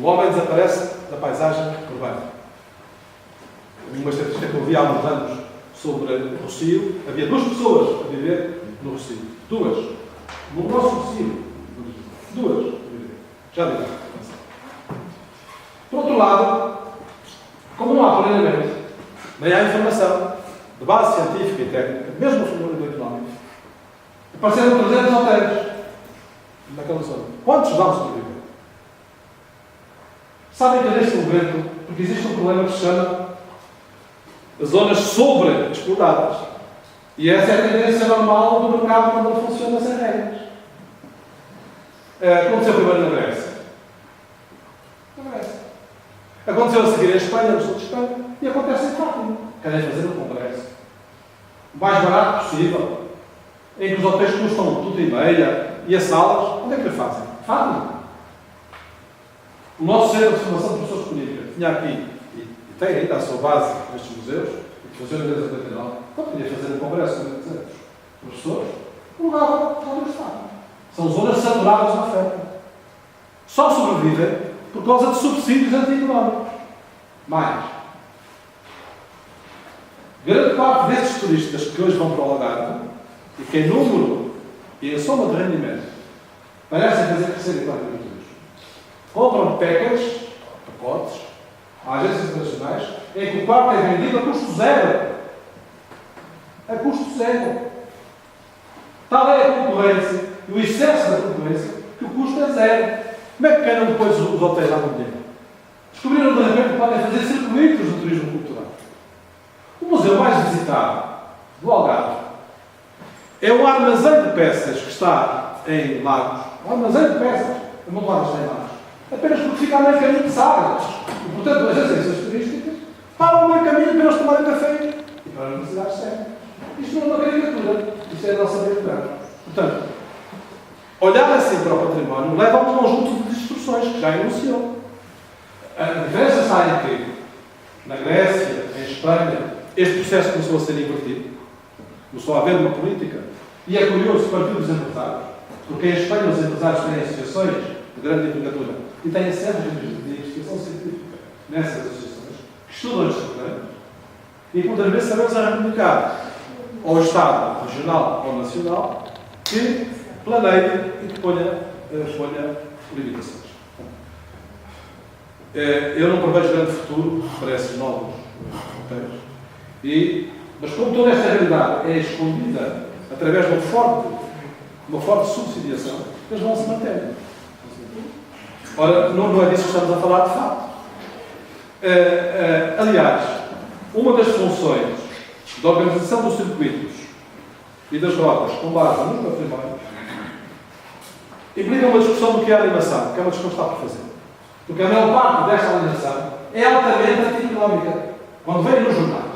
o homem desaparece da paisagem urbana. Uma estatística que eu vi há uns anos sobre o Rossio, havia 2 pessoas a viver no Rossio. 2. No nosso Rossio. 2. Já digo. Por outro lado, como não há planeamento, nem há informação de base científica e técnica, mesmo no fenómeno económico, apareceram 300 hotéis naquela zona. Quantos vão sobreviver? Sabem que neste momento, porque existe um problema que se chama as zonas sobreexploradas. E essa é a tendência normal do mercado quando ele funciona sem regras. Aconteceu primeiro na Grécia. Aconteceu a seguir em Espanha, no sul de Espanha, e acontece em Fátima. Querem fazer um congresso o mais barato possível, em que os hotéis custam tudo e meia, e as salas, onde é que fazem? Fátima. O nosso centro de formação de professores políticos tinha aqui, e tem ainda a sua base nestes museus, e que funciona desde 89, então podia fazer um congresso com os professores, um lugar onde eles Fátima. São zonas saturadas de oferta. Só sobrevivem por causa de subsídios antieconómicos. Mais. Grande parte desses turistas que hoje vão para o Algarve, e que em número e em soma de rendimento parecem fazer crescer a economia do turismo, compram pacotes, a agências internacionais, em que o quarto é vendido a custo zero. A custo zero. Tal é a concorrência e o excesso da concorrência que o custo é zero. Como é que ganham depois os hotéis à dinheiro? Descobriram de repente que podem fazer circuitos do turismo cultural. O museu mais visitado do Algarve é o armazém de peças que está em Lagos. O armazém de peças amontoadas em Lagos. Apenas porque fica a meio caminho de Sagres. E, portanto, as agências turísticas param o meio caminho para eles tomarem café e para a universidade séria. Isto não é uma caricatura, isto é a nossa realidade. Portanto, olhar assim para o património leva a um conjunto de distorções que já enunciou. A diferença está em que, na Grécia, em Espanha, este processo começou a ser invertido. Começou a haver uma política. E é curioso, partiu dos empresários, porque em Espanha os empresários têm associações de grande envergadura e têm centros de investigação científica nessas associações, que estudam estes problemas e que muitas vezes sabemos a comunicar ao Estado regional ou nacional que planeie e que ponha limitações. Eu não prevejo grande futuro para esses novos roteiros. Mas como toda esta realidade é escondida através de uma forte subsidiação, eles vão se manter. Ora, não é disso que estamos a falar de facto. Aliás, uma das funções da organização dos circuitos e das rotas com base no património implica uma discussão do que é a animação, que é uma discussão que está por fazer. Porque a maior parte desta animação é altamente antieconómica. Quando vem nos jornais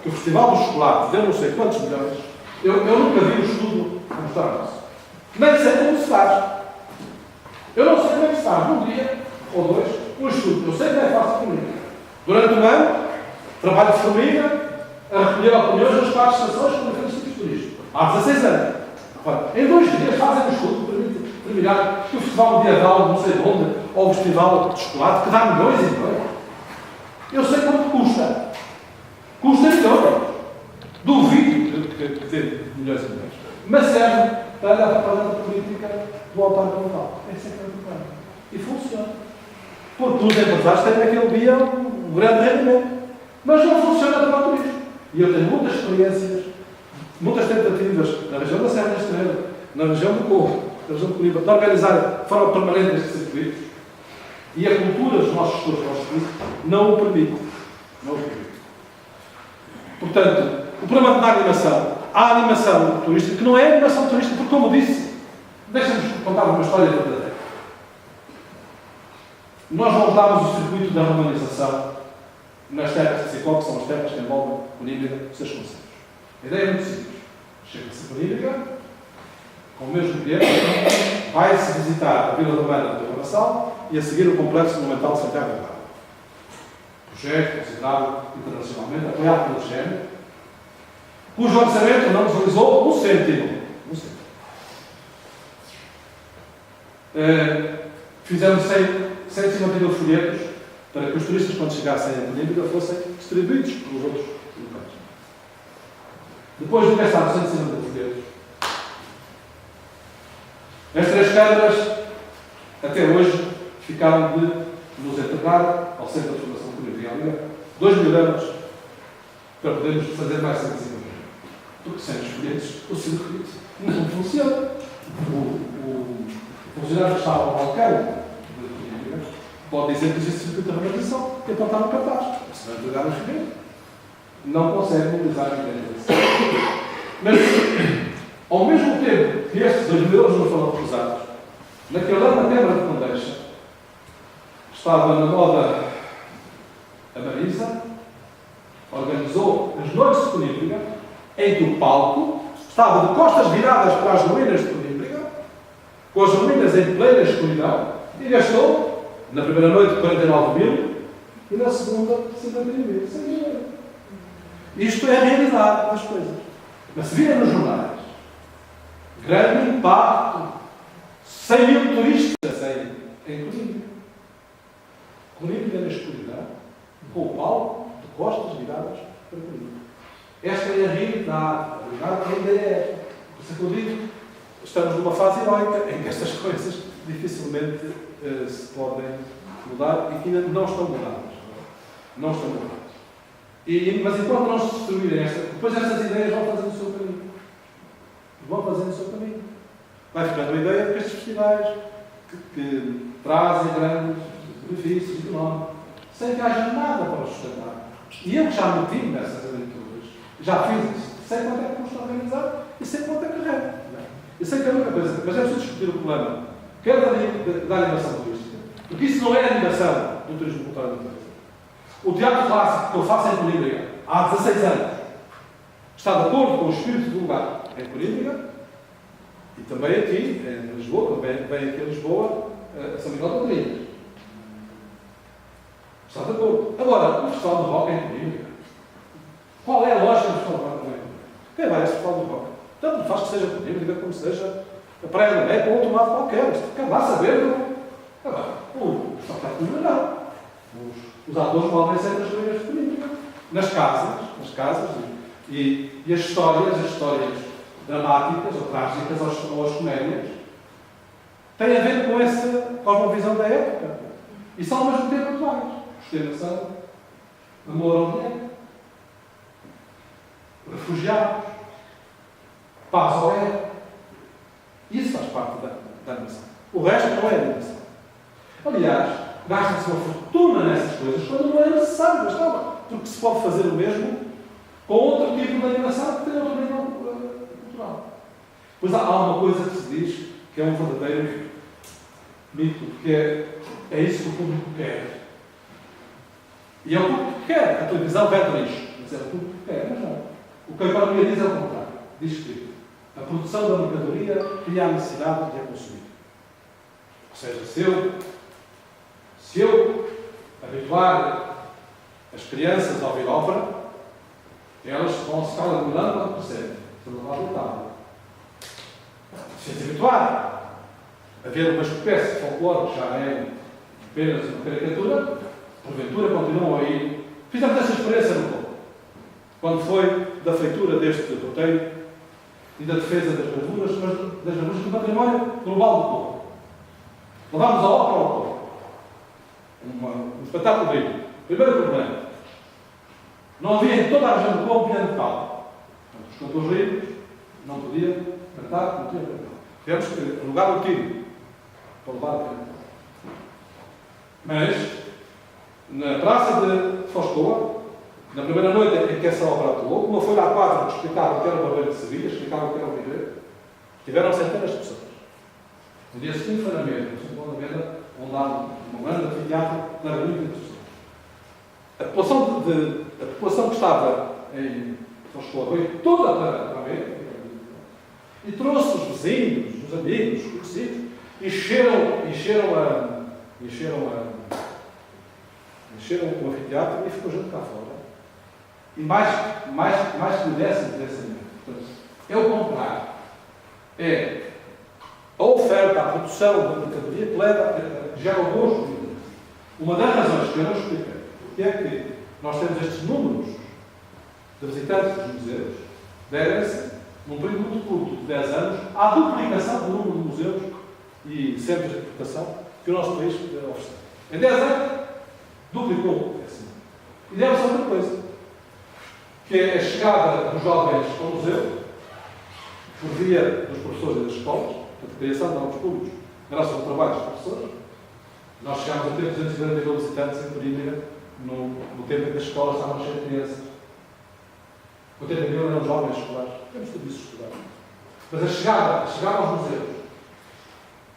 que o Festival do Chocolate deu não sei quantos milhões, eu nunca vi um estudo a mostrar isso. Nem sei como se faz. Eu não sei como é que se faz, num dia ou dois, um estudo. Eu sei que é fácil comigo. Durante um ano, trabalho de formiga a recolher opiniões nas quatro estações com diferentes tipos de turismo. Há 16 anos. Em 2 dias fazem um estudo que permite determinar que o Festival Medieval, não sei de onde, ou o Festival de Chocolate, que dá milhões e milhões. Eu sei quanto custa. Custa milhões. Duvido que dê milhões e milhões. Mas serve para a propaganda política do autarca local. Esse é que é o problema. E funciona. Porque os empresários têm naquele dia um grande rendimento. Mas não funciona para o turismo. E eu tenho muitas experiências, muitas tentativas na região da Serra da Estrela, na região do Porto, na região de Coimbra, de organizar de forma permanente estes circuitos. E a cultura dos nossos gestores, dos nossos serviços, não o permite. Não o permite. Portanto, o problema da animação, há animação turística, que não é animação turística, porque, como disse, deixa-nos contar uma história verdadeira. Nós voltámos o circuito da romanização nas terras de Cicó, que são as terras que envolvem Conímbega e os seus concelhos. A ideia é muito simples. Chega-se a Conímbega, com o mesmo bilhete, vai-se visitar a Vila Romana de Lamaçal e a seguir o Complexo Monumental de Santiago de Compostela. Projeto considerado internacionalmente, apoiado pelo GEM, cujo orçamento não visualizou um cêntimo. Fizemos 150 folhetos para que os turistas, quando chegassem a Conímbega, fossem distribuídos pelos outros locais. Depois de gastar 150 folhetos, as 3 câmaras, até hoje, ficaram de nos entregar ao Centro de Formação Comunitária 2.000 euros para podermos fazer mais 150 folhetos. Porque sem os folhetos, o circuito não funciona. O funcionário que estava ao balcão pode dizer que existe circuito de regularização e apontar no cartaz. Se não entregar os folhetos, não consegue mobilizar a indenização. Mas, ao mesmo tempo que estes 2.000 euros não foram recusados, naquele ano a Câmara de Condeixa estava na moda a Marisa, organizou as noites de Conímbega, em que o palco estava de costas viradas para as ruínas de Conímbega, com as ruínas em plena escuridão, e gastou, na primeira noite, 49.000 e na segunda, 51.000. Isto é a realidade das coisas. Mas se vira nos jornais, grande impacto, 100.000 turistas em Conímbega. Conímbega na escuridão, com o palco de costas viradas para Conímbega. Esta é a realidade. A realidade ainda é. Por isso é que eu digo, estamos numa fase heroica em que estas coisas dificilmente se podem mudar e que ainda não estão mudadas. Não estão mudadas. Mas enquanto não se destruírem depois estas ideias vão fazendo o seu caminho. Vão fazendo o seu caminho. Vai ficando a ideia de que estes festivais que trazem grandes benefícios económicos, sem que haja nada para os sustentar. E eu que já me tive nessas aventuras, já fiz isso, sei quanto é que custa organizar e sei quanto é que rende. Eu sei que é outra coisa, mas é preciso discutir o problema, quer da animação turística, porque isso não é animação do turismo cultural. O teatro clássico que eu faço em Conímbega há 16 anos está de acordo com o espírito do lugar em Corímbega e também aqui em Lisboa, quando vem aqui em Lisboa, a São Miguel da Corímbega. Está de acordo. Agora, o Festival do Rock em Corímbega. Qual é a lógica do Festival do Rock em Corímbega? Quem vai a esse Festival do Rock? Tanto faz que seja Corímbega como seja a Praia do Meco ou outro lado qualquer. Quer lá saber? Agora, o Festival de Corímbega não. Os atores podem ser das ruínas de Corímbega. Nas casas, e as histórias dramáticas ou trágicas ou as comédias têm a ver com essa cosmovisão da época. E são ao mesmo tempo atuais. Ostentação, amor ao dinheiro, refugiados, paz ao erro. Isso faz parte da animação. O resto não é animação. Aliás, gasta-se uma fortuna nessas coisas quando não é necessário, mas não, porque se pode fazer o mesmo com outro tipo de animação que tem outro nível cultural. Pois há uma coisa que se diz que é um verdadeiro mito, porque é isso que o público quer. E é o público que quer. A televisão vende isto, mas é o público que quer, mas não. O que a economia diz é o contrário. Diz que a produção da mercadoria cria a necessidade de a consumir. Ou seja, se eu habituar as crianças a ouvir ópera, elas vão se calculando quando percebem. Estamos a falar se as habituar a ver uma espécie de folclore que já é apenas uma caricatura, porventura continuam a ir. Fizemos essa experiência no Congo. Quando foi da feitura deste roteiro e da defesa das gravuras, mas das gravuras do património global do Congo. Levámos a ópera ao Congo. Um espetáculo livre. Primeiro problema. Não havia em toda a região do Congo piano de pau. Os cantores livres não podiam cantar, não tinham cantar. Tivemos que alugar o tiro para levar o piano. Mas, na praça de Foscoa, na primeira noite em que essa obra atuou, uma folha A4 que explicava o que era o Barbeiro de Sevilha, explicava o que era o Viver, tiveram centenas de pessoas. No dia seguinte foi na mesma, no São Paulo da Venda, onde há uma grande anfiteatro na Avenida de pessoas. A população que estava em Foscoa veio toda para ver e trouxe os vizinhos, os amigos, os conhecidos, encheram o anfiteatro e ficou junto cá fora. E mais que me dessem portanto, é o contrário. É a oferta, a produção da mercadoria que leva a gera o gosto de vida. Uma das razões que eu não expliquei porque é que nós temos estes números de visitantes dos museus devem-se, num período muito curto de 10 anos, à duplicação do número de museus e centros de interpretação que o nosso país oferece. Em 10 anos, duplicou esse número. E deve-se a outra coisa, que é a chegada dos jovens ao museu, por via dos professores e das escolas, portanto, a criação de novos públicos, graças ao trabalho dos professores. Nós chegámos a ter 240 mil visitantes em Corímbega no tempo em que as escolas estavam cheias de crianças. 80 mil eram jovens escolares. Temos tudo isso estudado. Mas a chegada aos museus,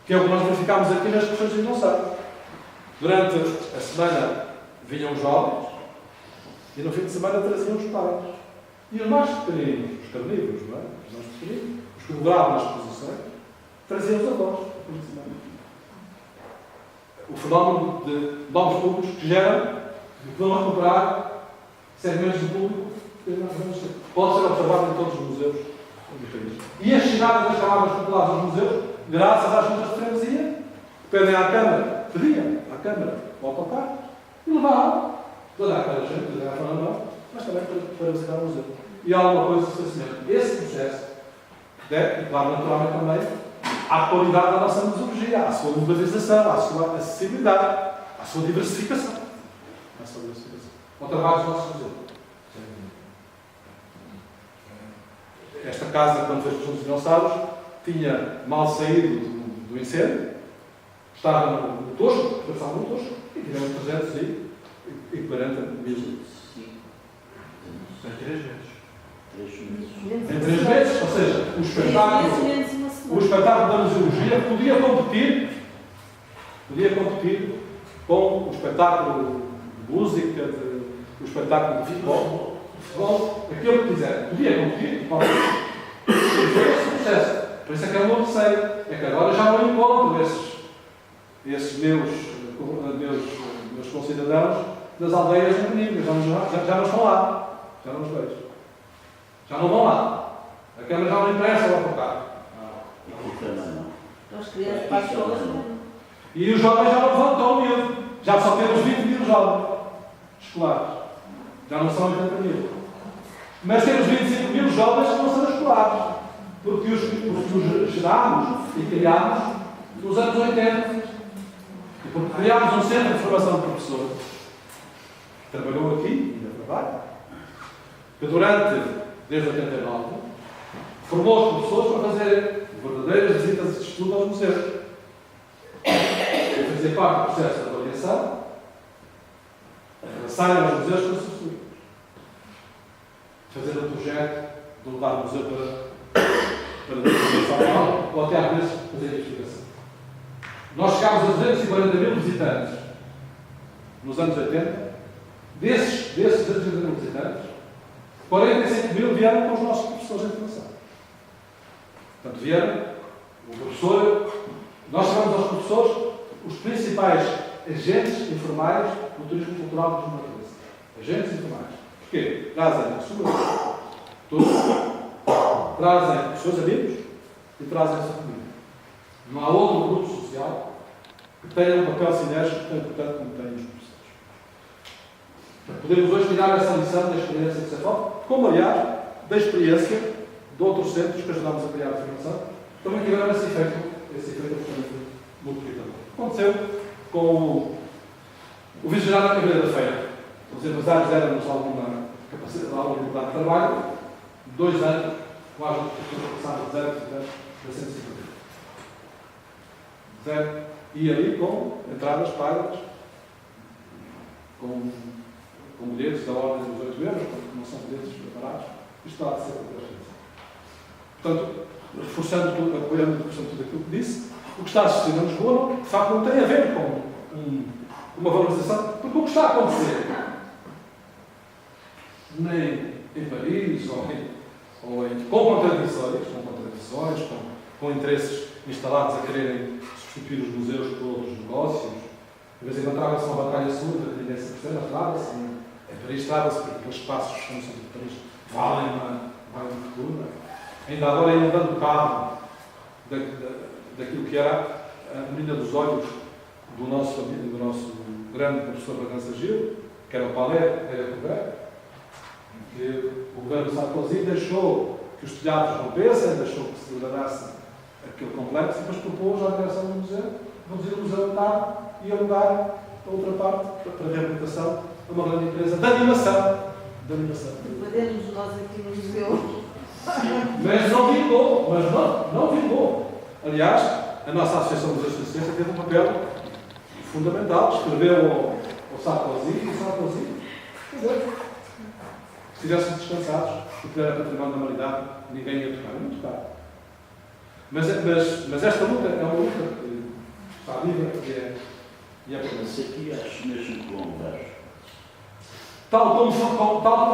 que é o que nós verificámos aqui nas questões de não. Durante a semana vinham os jovens e no fim de semana traziam os pais. E os mais pequeninos, os carnívoros, não é? Os mais pequeninos, os que logravam nas exposições, traziam os avós no fim de semana. O fenómeno de novos públicos que geram e que vão recuperar segmentos do público que pode ser observado em todos os museus do país. E a chegada das camadas populares aos museus, graças às juntas de freguesia, que pedem à Câmara, pediam à Câmara o autocarro e levavam toda aquela gente, toda aquela não, mas também para visitar o museu. E há alguma coisa que se assemelha. Esse processo deve, e claro, naturalmente também, à qualidade da nossa museologia, à sua modernização, à sua acessibilidade, à sua diversificação. Ao trabalho dos nossos museus. Esta casa, quando foi exposição dos dinossauros, tinha mal saído do incêndio, estava no Tosco, passava no Tosco, e tivemos 340 mil. Em 3 meses. Em 3 meses, ou seja, o espetáculo da museologia podia competir com o espetáculo de música, o espetáculo de futebol, futebol, aquilo que quiser. Podia competir, pode. E foi esse o processo. Por isso é que é o meu receio. É que agora já não encontro esses meus concidadãos das aldeias inimigas. Já não estão lá. Já não os vejo. Já não vão lá. A câmara já não interessa lá para cá. Aqui também não. Então as crianças para as escolas não. E os jovens já não levantam o miúdo. Já só temos 20 mil jovens escolares. Já não são 80 mil. Mas temos 25 mil jovens que não são escolares. Porque os gerámos e criámos nos anos 80. E porque criámos um centro de formação de professores. Que trabalhou aqui, e ainda trabalha. Que desde 89, formou os professores para fazer verdadeiras visitas de estudo aos museus. Eu fazia parte do processo de avaliação, saem aos museus para substituir. Fazer um projeto de levar o museu para investigação ou até às vezes fazer investigação. Nós chegámos a 240 mil visitantes nos anos 80. Desses 240 mil visitantes, 45 mil vieram com os nossos professores de informação. Portanto, vieram o professor. Nós chamamos aos professores os principais agentes informais do turismo cultural dos maranhenses. Agentes informais. Porquê? Trazem a sua todos, trazem os seus amigos e trazem a sua família. Não há outro grupo social que tenha um papel sinérgico tão importante como têm os professores. Portanto, podemos hoje tirar essa lição da experiência de Cefal, como, aliás, da experiência de outros centros que ajudámos a criar a formação, também tiveram esse efeito absolutamente multiplicador. Aconteceu com o vice-gerente da Câmara da Feira. Os empresários deram-nos alguma capacidade, alguma liberdade de trabalho, 2 anos, quase passaram de 0 para 150. 0. E ali com entradas pagas, com bilhetes da ordem dos 8 euros, porque não são bilhetes preparados. Isto está a ser para a Portanto, reforçando tudo, apoiando tudo aquilo que disse, o que está a assistir em Lisboa, de facto, não tem a ver com uma valorização, porque o que está a acontecer, nem em Paris, com contradições, com interesses instalados a quererem substituir os museus por outros negócios. De vez em quando trava-se uma batalha surda, que ninguém se percebe, trava-se. Em Paris trava-se porque aqueles espaços que estão no centro de Paris valem uma fortuna. Ainda agora, ainda dando cabo daquilo que era a menina dos olhos do nosso grande professor Bragança Gil, que era o Palais era Couvert, que o governo Sarkozy deixou que os telhados rompessem, deixou que se degradasse aquele complexo e depois propôs à direção do museu reduzir o museu a metade e alugar a outra parte para a reabilitação a uma grande empresa de animação. Podemos nós aqui no museu. Mas não vingou. Aliás, a nossa Associação de Assistência teve um papel fundamental. Escreveu ao Sarkozy e o Sarkozy, se estivéssemos descansados, porque era património da humanidade, ninguém ia tocar. Não tocar. Mas esta luta é uma luta que está viva e é Mas aqui acho mesmo que vão dar. Tal como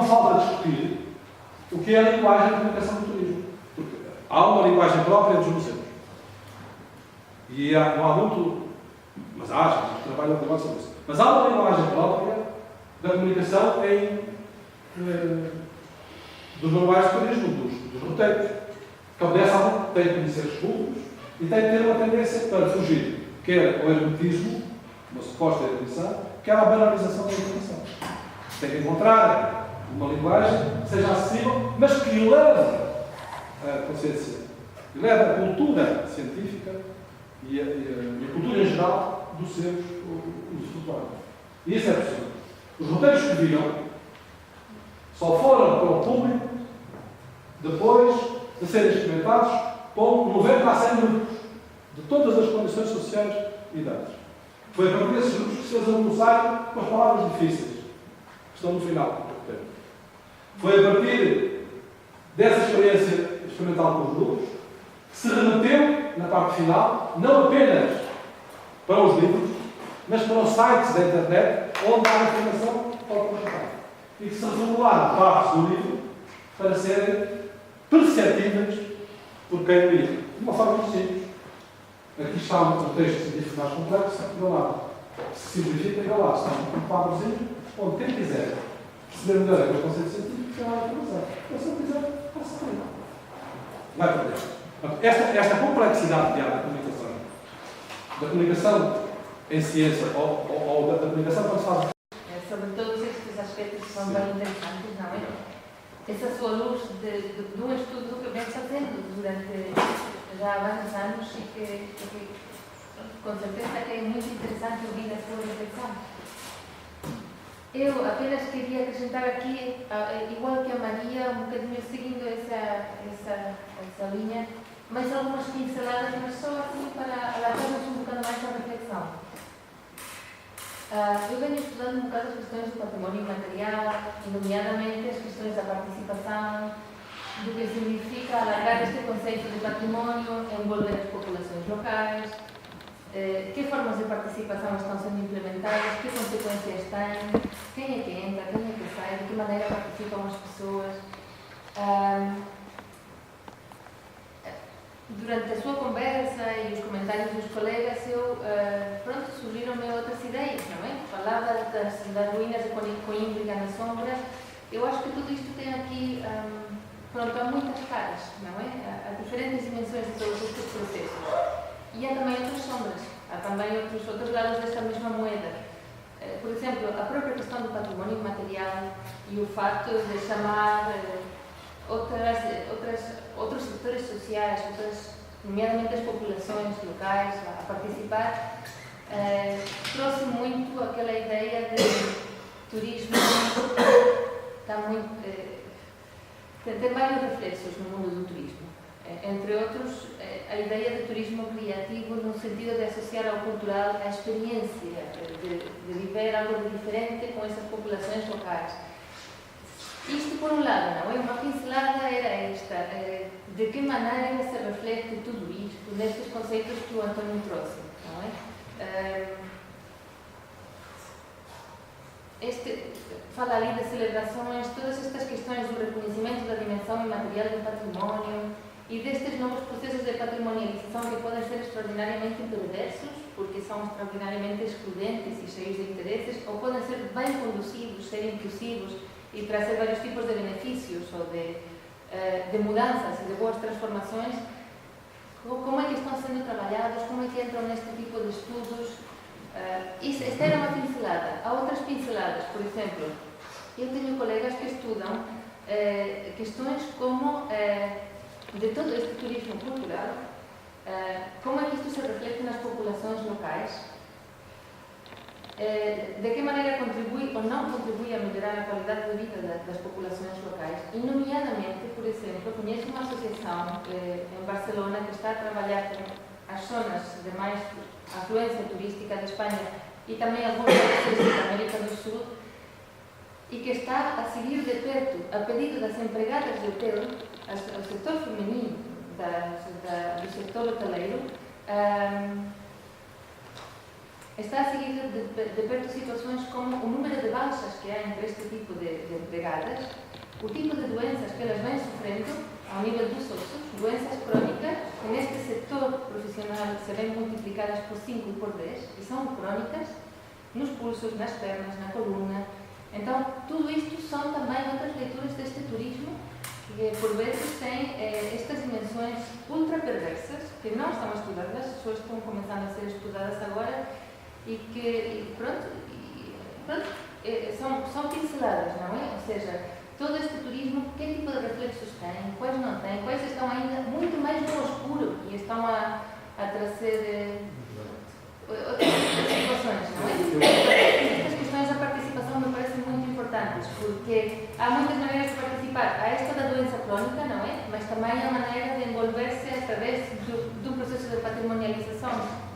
falta discutir o que é a linguagem de comunicação do turismo. Porque há uma linguagem própria dos museus. E não há muito, mas há gente que trabalha sobre isso. Mas há uma linguagem própria da comunicação dos manuais de turismo, dos roteiros. Que obedece a um, tem que conhecer os públicos e tem que ter uma tendência para fugir, quer ao hermetismo, uma suposta ermitação, quer à banalização da informação. Tem que encontrar uma linguagem que seja acessível, mas que leve a consciência, que leve a cultura científica e a cultura em geral dos seus usufrutuários. E isso é possível. Os roteiros que viram só foram para o público depois de serem experimentados com 90 a 100 grupos de todas as condições sociais e idades. Foi a partir desses grupos que se fez almoçar com as palavras difíceis, que estão no final do roteiro. Foi a partir dessa experiência experimental com os grupos que se remeteu, na parte final, não apenas para os livros, mas para os sites da internet onde há informação para o comentário. e que se reformularam partes do livro para serem perceptíveis por quem o lia. De uma forma muito simples. Aqui está um texto científico mais complexo, e ao lado se simplifica, e ao lado está um quadrozinho onde quem quiser perceber melhor aquele conceito científico tem lá a informação. Eu, se não quiser, passa por aí. Vai perder. Esta complexidade que há da comunicação em ciência ou da comunicação quando se faz. Sobre todos estes aspectos que são bem interessantes, não é? Essa sua luz de um estudo que vem fazendo durante já há vários anos e que com certeza que é muito interessante ouvir a sua reflexão. Eu apenas queria acrescentar aqui, igual que a Maria, um bocadinho seguindo essa linha, mas algumas pinceladas, mas só assim para alargarmos um bocado mais a reflexão. Eu venho estudando um bocado as questões do património imaterial, nomeadamente as questões da participação, do que significa alargar este conceito de património, envolver as populações locais, que formas de participação estão sendo implementadas, que consequências têm, quem é que entra, quem é que sai, de que maneira participam as pessoas. Durante a sua conversa e os comentários dos colegas, surgiram-me outras ideias, não é? Falava das ruínas de Coimbra na sombra. Eu acho que tudo isto tem aqui, há muitas caras, não é? Há diferentes dimensões de todos estes processos. E há também outras sombras, há também outros lados desta mesma moeda. Por exemplo, a própria questão do património imaterial e o facto de chamar outros setores sociais, nomeadamente as populações locais, a participar, trouxe muito aquela ideia de turismo. Tem vários reflexos no mundo do turismo. Entre outros, a ideia de turismo criativo no sentido de associar ao cultural a experiência, de viver algo de diferente com essas populações locais. Isto, por um lado, não é? Uma pincelada era esta. De que maneira se reflete tudo isto nestes conceitos que o António trouxe, não é? Fala ali de celebrações, todas estas questões do reconhecimento da dimensão imaterial do património e destes novos processos de patrimonialização que podem ser extraordinariamente perversos, porque são extraordinariamente excludentes e cheios de interesses, ou podem ser bem conduzidos, ser inclusivos e trazer vários tipos de benefícios ou de mudanças e de boas transformações. Como é que estão sendo trabalhados, como é que entram neste tipo de estudos? Esta era uma pincelada. Há outras pinceladas, por exemplo, eu tenho colegas que estudam questões como de todo este turismo cultural, como é que isto se reflete nas populações locais, de que maneira contribui ou não contribui a melhorar a qualidade de vida das populações locais. E, nomeadamente, por exemplo, conheço uma associação em Barcelona que está a trabalhar com as zonas de mais afluência turística de Espanha e também alguns países da América do Sul, e que está a seguir de perto, a pedido das empregadas de hotel, ao setor feminino do setor hoteleiro, está a seguir de perto situações como o número de baixas que há entre este tipo de empregadas, o tipo de doenças que elas vêm sofrendo ao nível dos ossos, doenças crónicas, que neste setor profissional se vêm multiplicadas por 5 e por 10, e são crónicas, nos pulsos, nas pernas, na coluna. Então, tudo isto são também outras leituras deste turismo, que por vezes têm estas dimensões ultra perversas, que não estão estudadas, só estão começando a ser estudadas agora, e que, são pinceladas, não é? Ou seja, todo este turismo, que tipo de reflexos tem, quais não tem, quais estão ainda muito mais no escuro e estão a trazer outras situações, não é? Estas questões da participação me parecem muito importantes, porque há muitas maneiras de participar. Há esta da doença crónica, não é? Mas também há maneira de envolver-se através do processo de patrimonialização,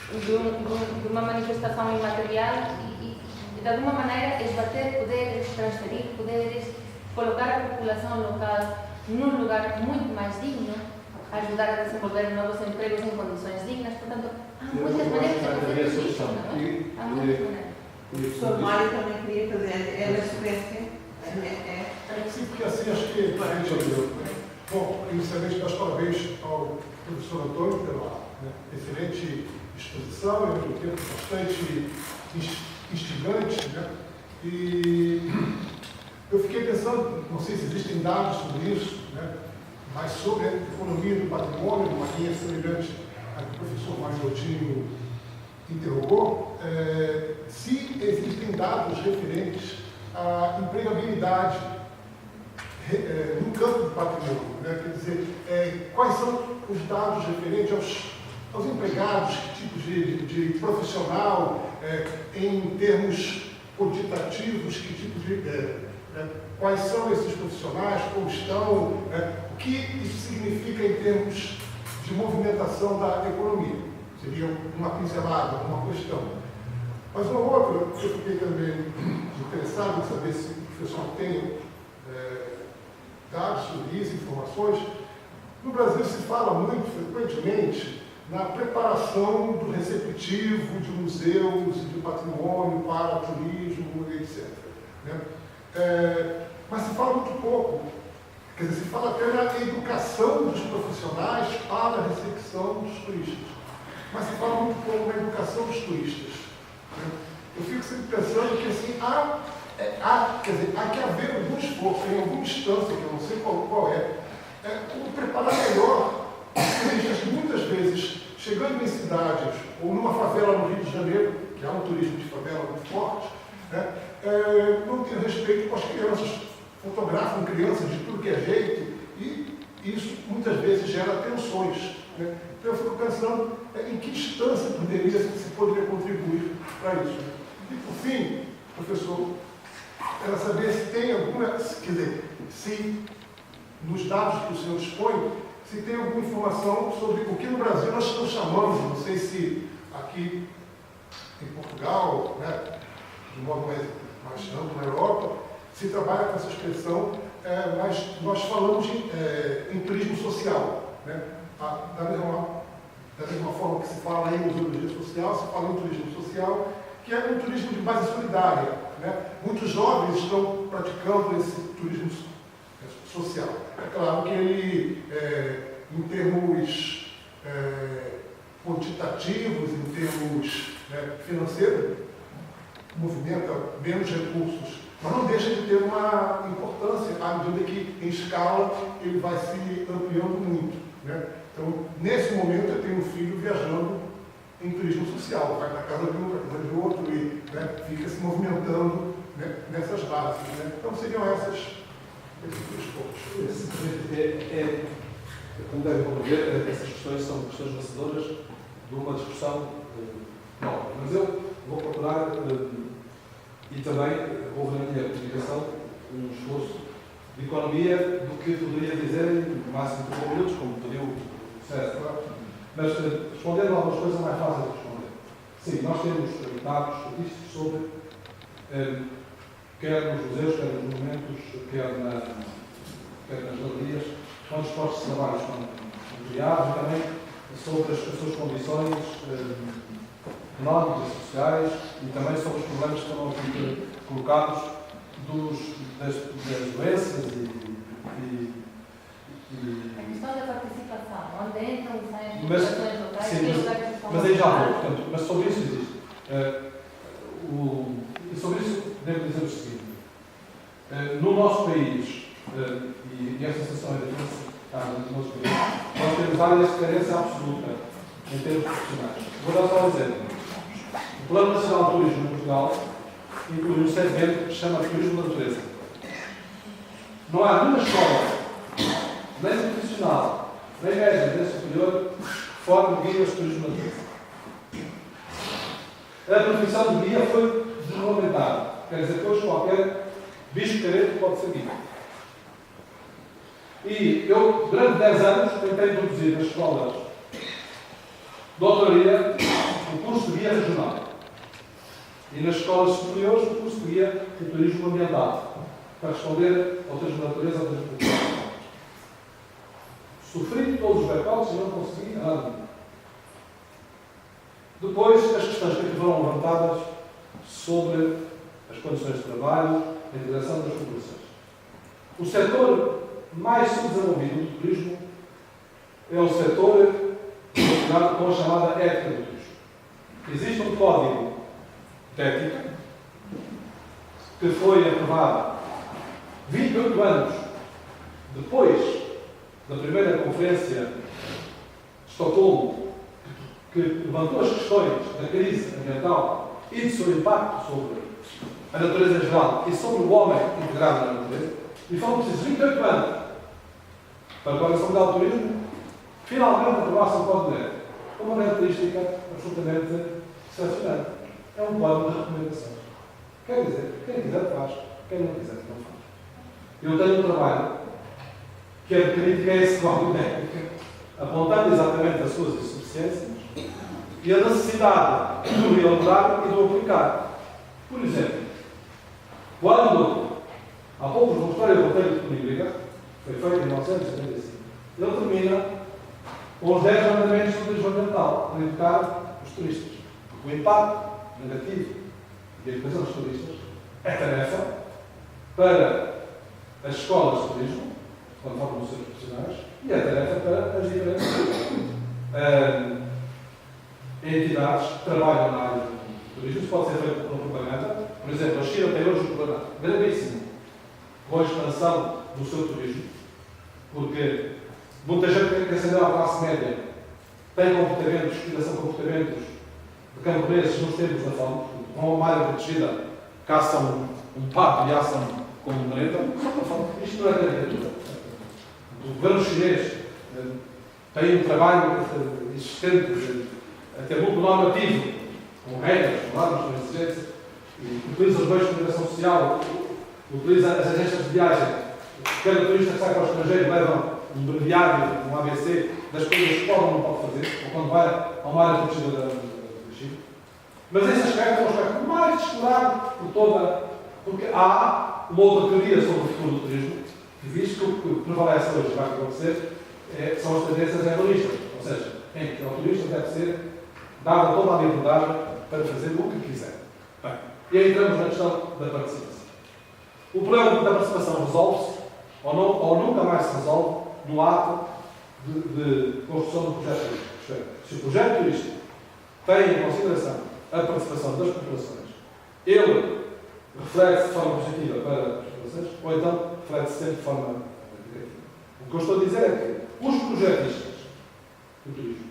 de uma manifestação imaterial e de alguma maneira esbater poderes, transferir poderes, colocar a população local num lugar muito mais digno, ajudar a desenvolver novos empregos em condições dignas. Portanto, há muitas maneiras de fazer isso, não é? Há muitas maneiras. O professor Mário também queria fazer, é na sequência. Sim, porque assim acho que bom, inicialmente dar os parabéns ao professor Antônio pela excelente exposição, ao mesmo tempo bastante instigante, né? E eu fiquei pensando, não sei se existem dados sobre isso, né? Mas sobre a economia do patrimônio, uma linha semelhante à que o professor Mário Coutinho interrogou, se existem dados referentes à empregabilidade no campo do patrimônio, né? Quer dizer, quais são os dados referentes aos empregados, que tipo de profissional, em termos quantitativos, que tipo de... quais são esses profissionais, como estão, o que isso significa em termos de movimentação da economia. Seria uma pincelada, uma questão. Mas uma outra, eu fiquei também interessado em saber se o professor tem dados sobre isso, informações. No Brasil se fala muito frequentemente na preparação do receptivo de museus e de patrimônio para turismo, etc. Né? Mas se fala muito pouco, quer dizer, se fala até na educação dos profissionais para a recepção dos turistas, mas se fala muito pouco na educação dos turistas. Né? Eu fico sempre pensando que assim, há que haver algum esforço, em alguma instância, que eu não sei qual é, como preparar melhor os turistas, muitas vezes, chegando em cidades, ou numa favela no Rio de Janeiro, que há um turismo de favela muito forte, né? Não tem respeito com as crianças, fotografam crianças de tudo que é jeito, e isso muitas vezes gera tensões. Né? Então eu fico pensando em que instância se poderia contribuir para isso. E por fim, professor, era saber se tem alguma, quer dizer, se nos dados que o senhor dispõe, se tem alguma informação sobre o que no Brasil nós estamos chamando, não sei se aqui em Portugal, né, de modo mais amplo na Europa, se trabalha com essa expressão, mas nós falamos em turismo social. Né? Da mesma forma que se fala em museologia social, se fala em turismo social, que é um turismo de base solidária. Né? Muitos jovens estão praticando esse turismo social. É claro que ele, em termos quantitativos, em termos financeiros, movimenta menos recursos, mas não deixa de ter uma importância à medida que, em escala, ele vai se ampliando muito. Né? Então, nesse momento, eu tenho um filho viajando em turismo social, vai para a casa de um, para a casa de outro, e fica se movimentando nessas bases. Né? Então, seriam esses dois pontos. Como devem compreender, essas questões são questões vencedoras de uma discussão nova. Mas eu vou procurar, e também houve na minha comunicação um esforço de economia do que poderia dizer em máximo de 3 minutos, como pediu o César. Mas respondendo a algumas coisas é mais fácil de responder. Sim, nós temos dados estatísticos sobre, quer nos museus, quer nos monumentos, quer nas galerias, quantos postos de trabalho estão criados, e também sobre as suas condições económicas e sociais, e também sobre os problemas que estão aqui colocados das doenças A questão da participação, onde entram e saem as Mas, populações locais, sim, que é lugar que estão mas aí já vou, portanto, mas sobre isso existe. E sobre isso devo dizer o seguinte. No nosso país, e esta sensação é diferenciada no nosso país, nós temos áreas de carência absoluta em termos profissionais. Vou dar só um exemplo. O Plano Nacional de Turismo em Portugal inclui um segmento que se chama Turismo da Natureza. Não há nenhuma escola, nem profissional, nem média, nem superior, que forme guias de turismo da natureza. A profissão de guia foi desregulamentada. Quer dizer que hoje qualquer bicho carente pode ser guia. E eu, durante 10 anos, tentei introduzir nas escolas de doutoria o curso de guia regional. E nas escolas superiores, o curso de guia de turismo ambiental, para responder ao turismo da natureza, ao turismo cultural. Sofri todos os backlogs e não consegui nada. Depois, as questões que aqui foram levantadas sobre as condições de trabalho, a integração das populações. O setor mais subdesenvolvido do turismo é o setor relacionado com a chamada ética do turismo. Existe um código de ética que foi aprovado 28 anos depois da primeira conferência de Estocolmo, que levantou as questões da crise ambiental e do seu impacto sobre a natureza em geral e sobre o homem integrado na natureza, e foram precisos 28 anos para a Organização Mundial do Turismo finalmente aprovar-se um código de ética, com uma característica absolutamente excepcional. É um código de recomendações. Quer dizer, quem quiser faz, quem não quiser não faz. Eu tenho um trabalho que é de crítica a esse código de ética, apontando exatamente as suas insuficiências e a necessidade de o reelaborar e de o aplicar. Por exemplo, quando, há pouco vos mostrei o roteiro de Tony, foi feito em 1975, ele termina com os 10 mandamentos do turismo ambiental, para educar os turistas. Porque o impacto negativo da educação dos turistas é tarefa para as escolas de turismo, quando formam os seus profissionais, e é tarefa para as diferentes entidades que trabalham na área do turismo. Isso pode ser feito por propaganda. Por exemplo, a China tem hoje um problema gravíssimo com a expansão do seu turismo, porque muita gente que ascendeu à classe média tem comportamentos, que são comportamentos de camponeses nos tempos da fome, com uma área protegida, caçam um pato e assam com um mareta, só para fome. Isto não é caricatura. O governo chinês tem um trabalho existente, até muito normativo, com regras, com normas, com exigências, e utiliza os meios de comunicação social, utiliza as agências de viagem. Cada turista que sai para o estrangeiro leva um breviário, um ABC, das coisas que pode ou não pode fazer, ou quando vai a uma área protegida da China. Mas esse aspecto é um aspecto mais explorado por toda. Porque há uma outra teoria sobre o futuro do turismo, que diz que o que prevalece hoje vai acontecer são as tendências egoístas. Ou seja, quem é o turista deve ser dada toda a liberdade para fazer o que quiser. Bem, e aí entramos na questão da participação. O problema da participação resolve-se, ou nunca mais se resolve, no ato de construção do projeto turístico. Se o projeto turístico tem em consideração a participação das populações, ele reflete-se de forma positiva para as populações, ou então reflete-se sempre de forma negativa. O que eu estou a dizer é que os projetistas do turismo,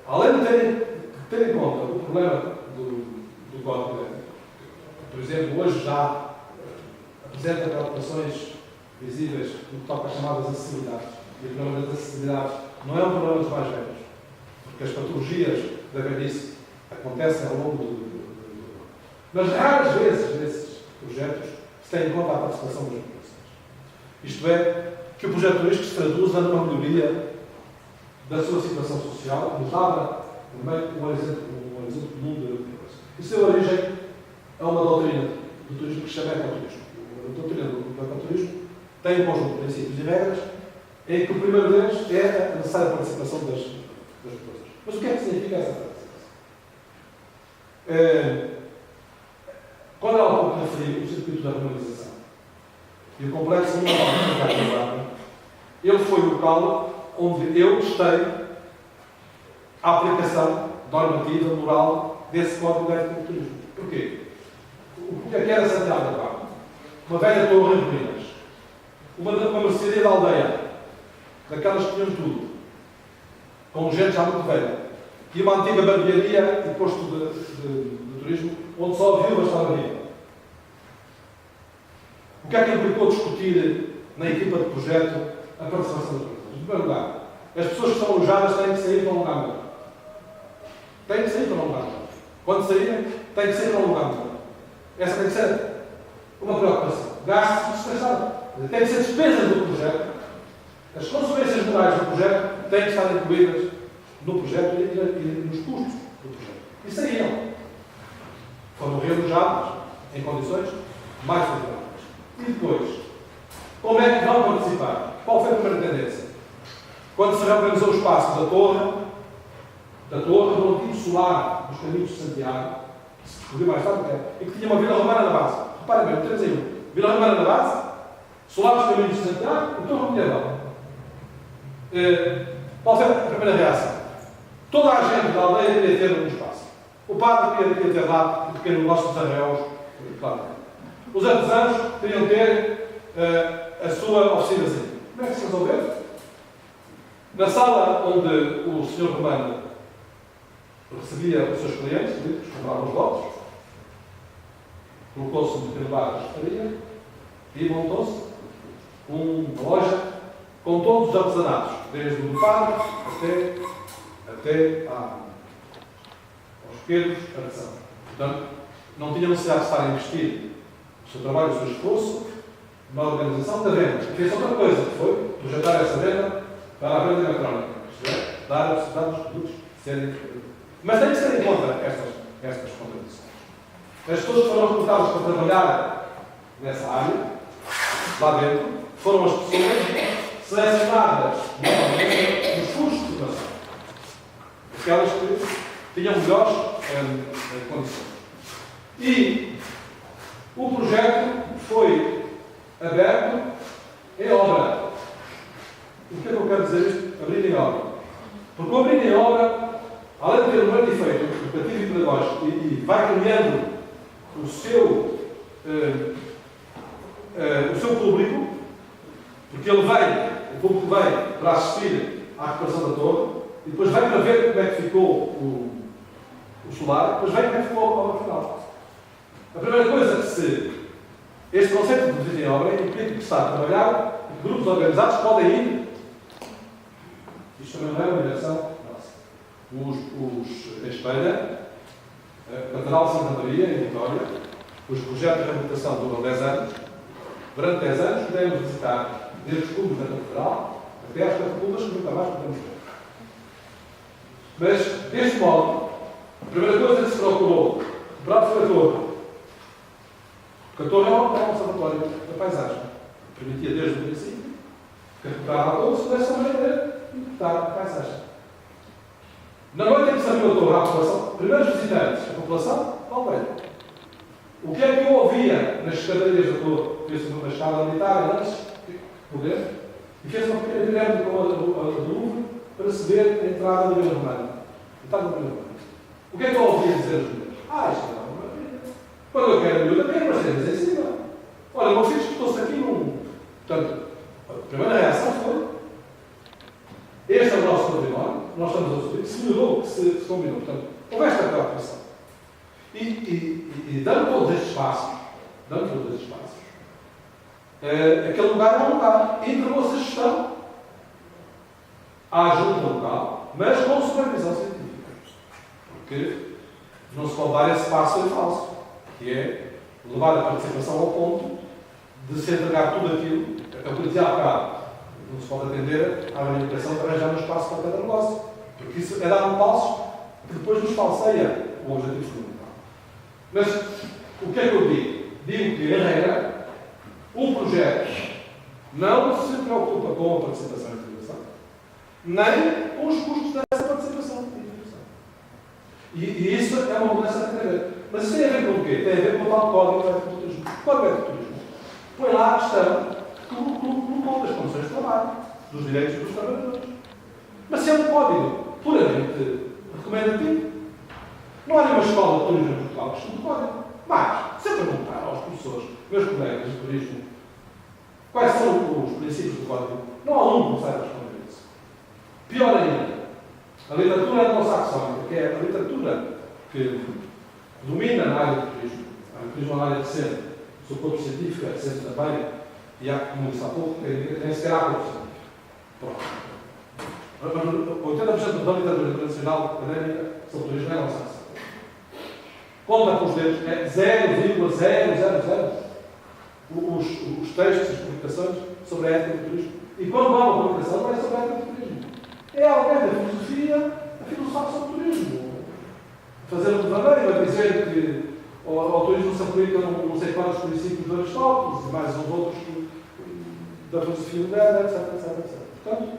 além de ter em conta o problema do código de ética, por exemplo, hoje já apresenta preocupações visíveis no que toca às chamadas acessibilidades. E o problema das acessibilidades não é um problema dos mais velhos, porque as patologias da velhice acontecem ao longo do. Mas raras vezes nesses projetos se tem em conta a participação das populações. Isto é, que o projeto turístico se traduza numa melhoria da sua situação social, nos abra um horizonte comum de coisas. Isso é a origem a uma doutrina do turismo que se chama ecoturismo. A doutrina do ecoturismo tem um conjunto de princípios e regras em que o primeiro deles é a necessária participação das populações. Mas o que é que significa essa participação? Quando há pouco referi o circuito da harmonização e o complexo mundial, ele foi o local onde eu testei a aplicação normativa, moral, desse código de ética do turismo. Porquê? O que é que era Santiago da Barra? Uma velha torre em ruínas, uma mercearia da aldeia, daquelas que tinham tudo, com gente já muito velha, e uma antiga barbearia e posto de turismo, onde só a viúva estava viva. O que é que implicou discutir na equipa de projeto a participação das pessoas? Em primeiro lugar, as pessoas que estão alojadas têm que sair para um lugar melhor. Têm que sair para um lugar melhor. Quando saírem, têm que sair para um lugar melhor. Essa tem que ser uma preocupação. Gastos dispensados. Tem que ser despesas do projeto. As consequências morais do projeto têm que estar incluídas no projeto e nos custos do projeto. E saíram. Foram realojados em condições mais favoráveis. E depois, como é que vão participar? Qual foi a primeira tendência? Quando se reorganizou o espaço da torre do antigo solar dos caminhos de Santiago, se descobriu mais tarde, e que tinha uma Vila Romana na base. Reparem bem, temos aí Vila Romana na base, Solares Caminhos de Santiago e Torre Medieval. Qual foi a primeira reação? Toda a gente da aldeia queria ter um espaço. O padre queria ter lá um pequeno negócio dos arreos, claro. Os artesãos queriam ter a sua oficinazinha. Como é que se resolveu? Na sala onde o senhor Romano recebia os seus clientes, que compravam os lotes, colocou-se um pequeno bar de estaria e montou-se uma loja com todos os artesanatos, desde o do padre até aos pequenos artesãos. Portanto, não tinha necessidade de estar a investir o seu trabalho, o seu esforço na organização da venda. E fez outra coisa, que foi projetar essa venda para a venda eletrónica. Isto é, dar a possibilidade dos produtos serem. Mas tem que ser em conta estas contradições. As pessoas que foram recrutadas para trabalhar nessa área, lá dentro, foram as pessoas selecionadas normalmente nos cursos de formação. Aquelas que tinham melhores condições. E o projeto foi aberto em obra. O que é que eu quero dizer isto? Abrir em obra. Porque o abrir em obra, além de ter um grande efeito educativo e pedagógico e vai criando o seu público, porque ele vem, o público vem para assistir à recuperação da torre, e depois vem para ver como é que ficou o solar, e depois vem como é que ficou a obra final. A primeira coisa que este conceito de visita em obra implica que está a trabalhar e que grupos organizados podem ir. Isto também não é uma direção nossa. Em Espanha, a Catedral de Santa Maria, em Vitória, os projetos de reabilitação duram 10 anos. Durante 10 anos podemos visitar desde os cubos da Catedral até às catacumbas que nunca mais podemos ver. Mas, deste modo, a primeira coisa que se procurou recuperar foi a torre. Porque a torre é um observatório da paisagem. Permitia desde o princípio que recuperar a torre se pudesse maneira de interpretar a paisagem. Na noite em que se abriu a torre à população, primeiros visitantes, a população não veio. O que é que eu ouvia nas escadarias da torre? Fez-se uma escada militar antes do governo e fez uma pequena pirâmide com a do Louvre para se ver a entrada do Vila Romana. O que é que eu ouvia dizer aos mulheres? Isto é uma maravilha. Quando eu quero miúda, quero umas cenas em cima. Olha, o meu filho escutou-se aqui num. Portanto, a primeira reação foi: este é o nosso património, nós estamos a subir, se melhorou, se combinou. Portanto, houve esta preocupação. E dando todos estes passos, aquele lugar é um lugar. E entregou-se a gestão à junta local, mas com supervisão científica. Porque não se pode dar esse passo em falso, que é levar a participação ao ponto de se entregar tudo aquilo, é o que eu dizia há bocado, não se pode atender à manipulação de arranjar um espaço para cada negócio, porque isso é dar um passo que depois nos falseia o objetivo fundamental. Mas o que é que eu digo? Digo que, em regra, um projeto não se preocupa com a participação e integração, nem com os custos dessa participação e integração. E isso é uma mudança que tem a ver. Mas isso tem a ver com o quê? Tem a ver com o tal Código de Ética do Turismo. O Código de Ética do Turismo põe lá a questão das condições de trabalho, dos direitos dos trabalhadores. Mas se é um código puramente recomendativo, não há nenhuma escola de turismo em Portugal que estude código. Mas, se eu perguntar aos professores, meus colegas de turismo, quais são os princípios do código, não há um que saiba responder isso. Pior ainda, a literatura anglo-saxónica, que é a literatura que domina na área do turismo, o turismo é uma área recente, o seu corpo científico é recente também, e há, como disse há pouco, nem sequer há corpo científico. 80% da literatura internacional académica sobre turismo é anglo-saxónica. Conta com os dedos, é 0,000 os textos, as publicações sobre a ética do turismo. E quando há uma publicação, não é sobre a ética do turismo. É alguém da filosofia a filosofar sobre o turismo. Fazer um devaneio, a dizer que ao turismo se aplicam não sei quantos princípios de Aristóteles e mais uns outros da filosofia moderna, etc. Portanto,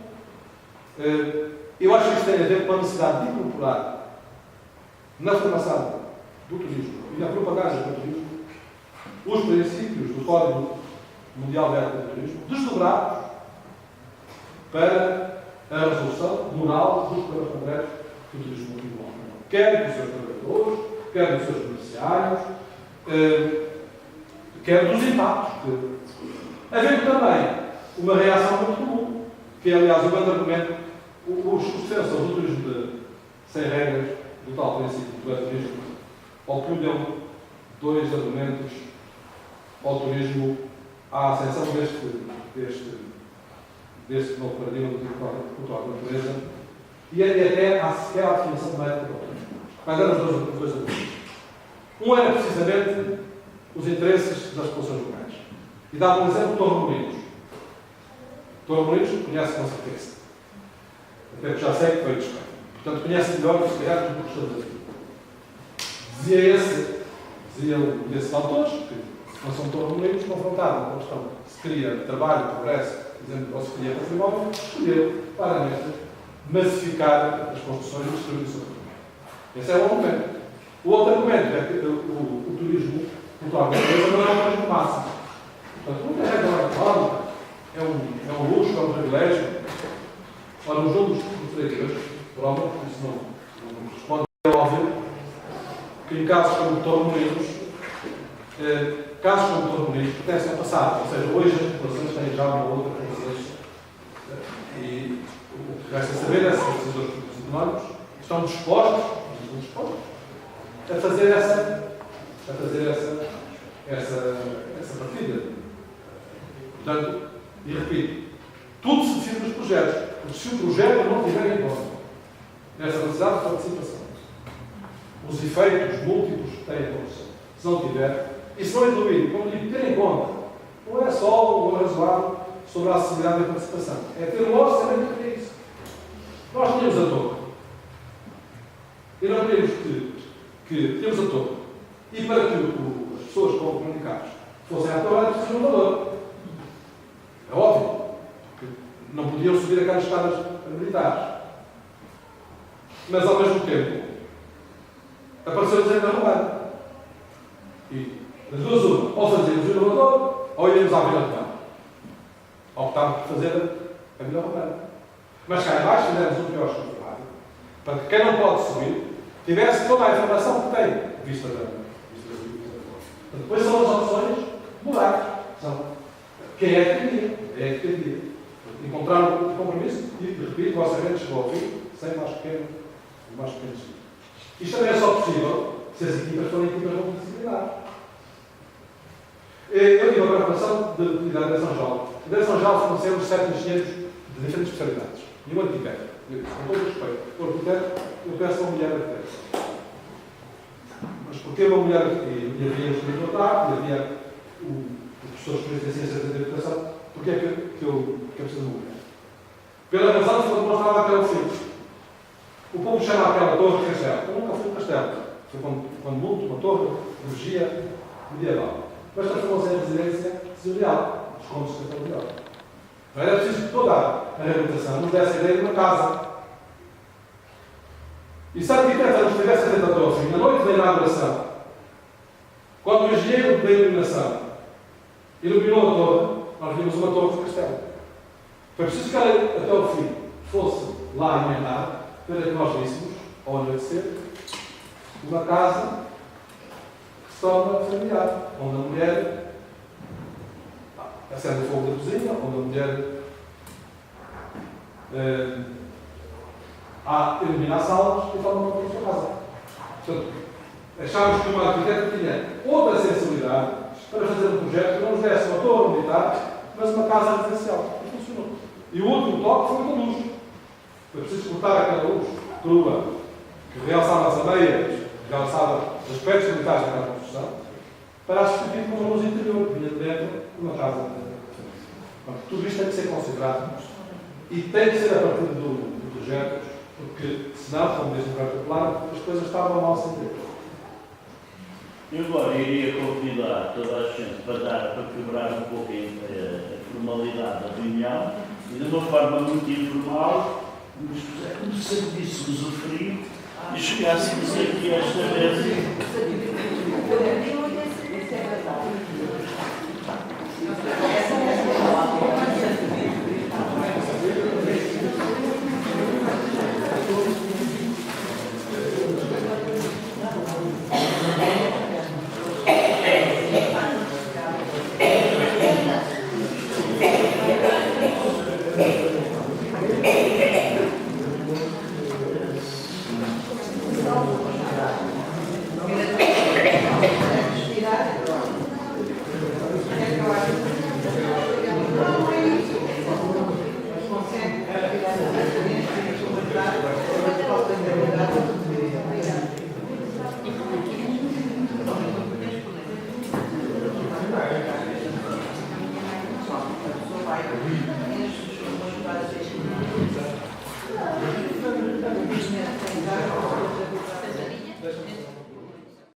eu acho que isto tem a ver com a necessidade de incorporar na formação do turismo e da propaganda do turismo os princípios do Código Mundial de Ética do Turismo, desdobrados para a resolução moral dos problemas concretos que o turismo envolve. Quer dos seus trabalhadores, quer dos seus beneficiários, quer dos impactos. Havendo também uma reação muito comum, que é, aliás, o grande argumento, os defensores do turismo sem regras, do tal princípio do turismo, opõem dois argumentos ao turismo, à ascensão deste novo paradigma do cultural da natureza e até à sequer à definição da ética do turismo. Mas eram dois argumentos. Um era precisamente os interesses das populações locais. E dá um exemplo de Torremolinos. Torremolinos conhece com certeza. Até que já sei que foi despeito. Portanto, conhece melhor que se calhar do que estamos aqui. Dizia desses autores, que não são Torremolinos, confrontados com a questão se queria trabalho, progresso, ou se queria património, escolheram claramente massificar as construções e destruir o seu património. Esse é um argumento. O outro argumento é que o turismo cultural da natureza não é um turismo máximo. Portanto, não tem regra económica, é um luxo, é um privilégio. Ora, os números dos diretores, prova, isso não responde. É óbvio que em casos como Torremolinos, pertencem ao passado. Ou seja, hoje as populações têm já uma outra consciência. E o que resta saber é se os decisores económicos estão dispostos a fazer essa partida. Portanto, e repito, tudo se define nos projetos. Porque se o projeto não tiver em conta essa necessidade de participação, os efeitos múltiplos que têm a condição, se não tiver, e se não incluir, como digo, ter em conta, não é só o razoável sobre a acessibilidade da participação, é ter um orçamento para isso. Nós tínhamos a torre. E não queríamos que tínhamos a torre. E para que as pessoas com comunicados fossem à torre, era preciso um valor. É óbvio. Porque não podiam subir aquelas escadas militares. Mas, ao mesmo tempo, apareceu o desenho da romana. E, das duas, uma, ou fazíamos o elevador, ou íamos à Vila Romana. Optámos por fazer a Vila Romana. Mas cá embaixo fizemos um quiosque do lado, para que quem não pode subir tivesse toda a informação que tem, vista da depois são as opções morais. Quem é que queria? Encontrar um compromisso e, repito, o orçamento chegou ao fim, sem mais pequenos. Isto também é só possível se as equipas forem equipas de multidisciplinar. Eu tive a preocupação de cuidar da São João. Da São João foram sempre 7 engenheiros de diferentes especialidades. E um arquiteto. Com todo o respeito. O arquiteto, eu peço uma mulher arquiteto. Mas porque uma mulher arquiteto, e havia o escritor da arte, e havia o professor de ciências da educação, porque é que eu preciso de uma mulher? Pela razão que foi demonstrada até o fim. O povo chama aquela torre de castelo. Eu nunca fui um castelo. Foi quando monto uma torre de energia medieval. Mas transformou-se em residência sensorial. Os contos de sensorial. Não era preciso que toda a reabilitação nos desse a ideia de uma casa. E se a arquiteta nos tivesse atento até ao fim, na noite da inauguração, quando o engenheiro da iluminação iluminou a torre, nós vimos uma torre de castelo. Foi preciso que ela, até ao fim, fosse lá emendar, para que nós víssemos, ao anoitecer, uma casa que se torna familiar, onde a mulher acende o fogo da cozinha, onde a mulher ilumina as salas e torna uma sua casa. Portanto, achámos que uma arquiteta tinha outra sensibilidade para fazer um projeto que não nos desse uma torre militar, mas uma casa residencial. E funcionou. E o último toque foi com luz. Foi preciso cortar aquela luz crua que realçava as areias, que realçava os aspectos militares daquela construção, para substituir com uma luz interior, que vinha de dentro de uma casa. Tudo isto tem que ser considerado e tem que ser a partir do projeto, porque senão, como diz o projeto popular, as coisas estavam mal sem ter. Eu agora iria convidar toda a gente para quebrar um pouco a formalidade da reunião e, de uma forma muito informal, como sempre disse, usufruir e chegássemos aqui esta vez.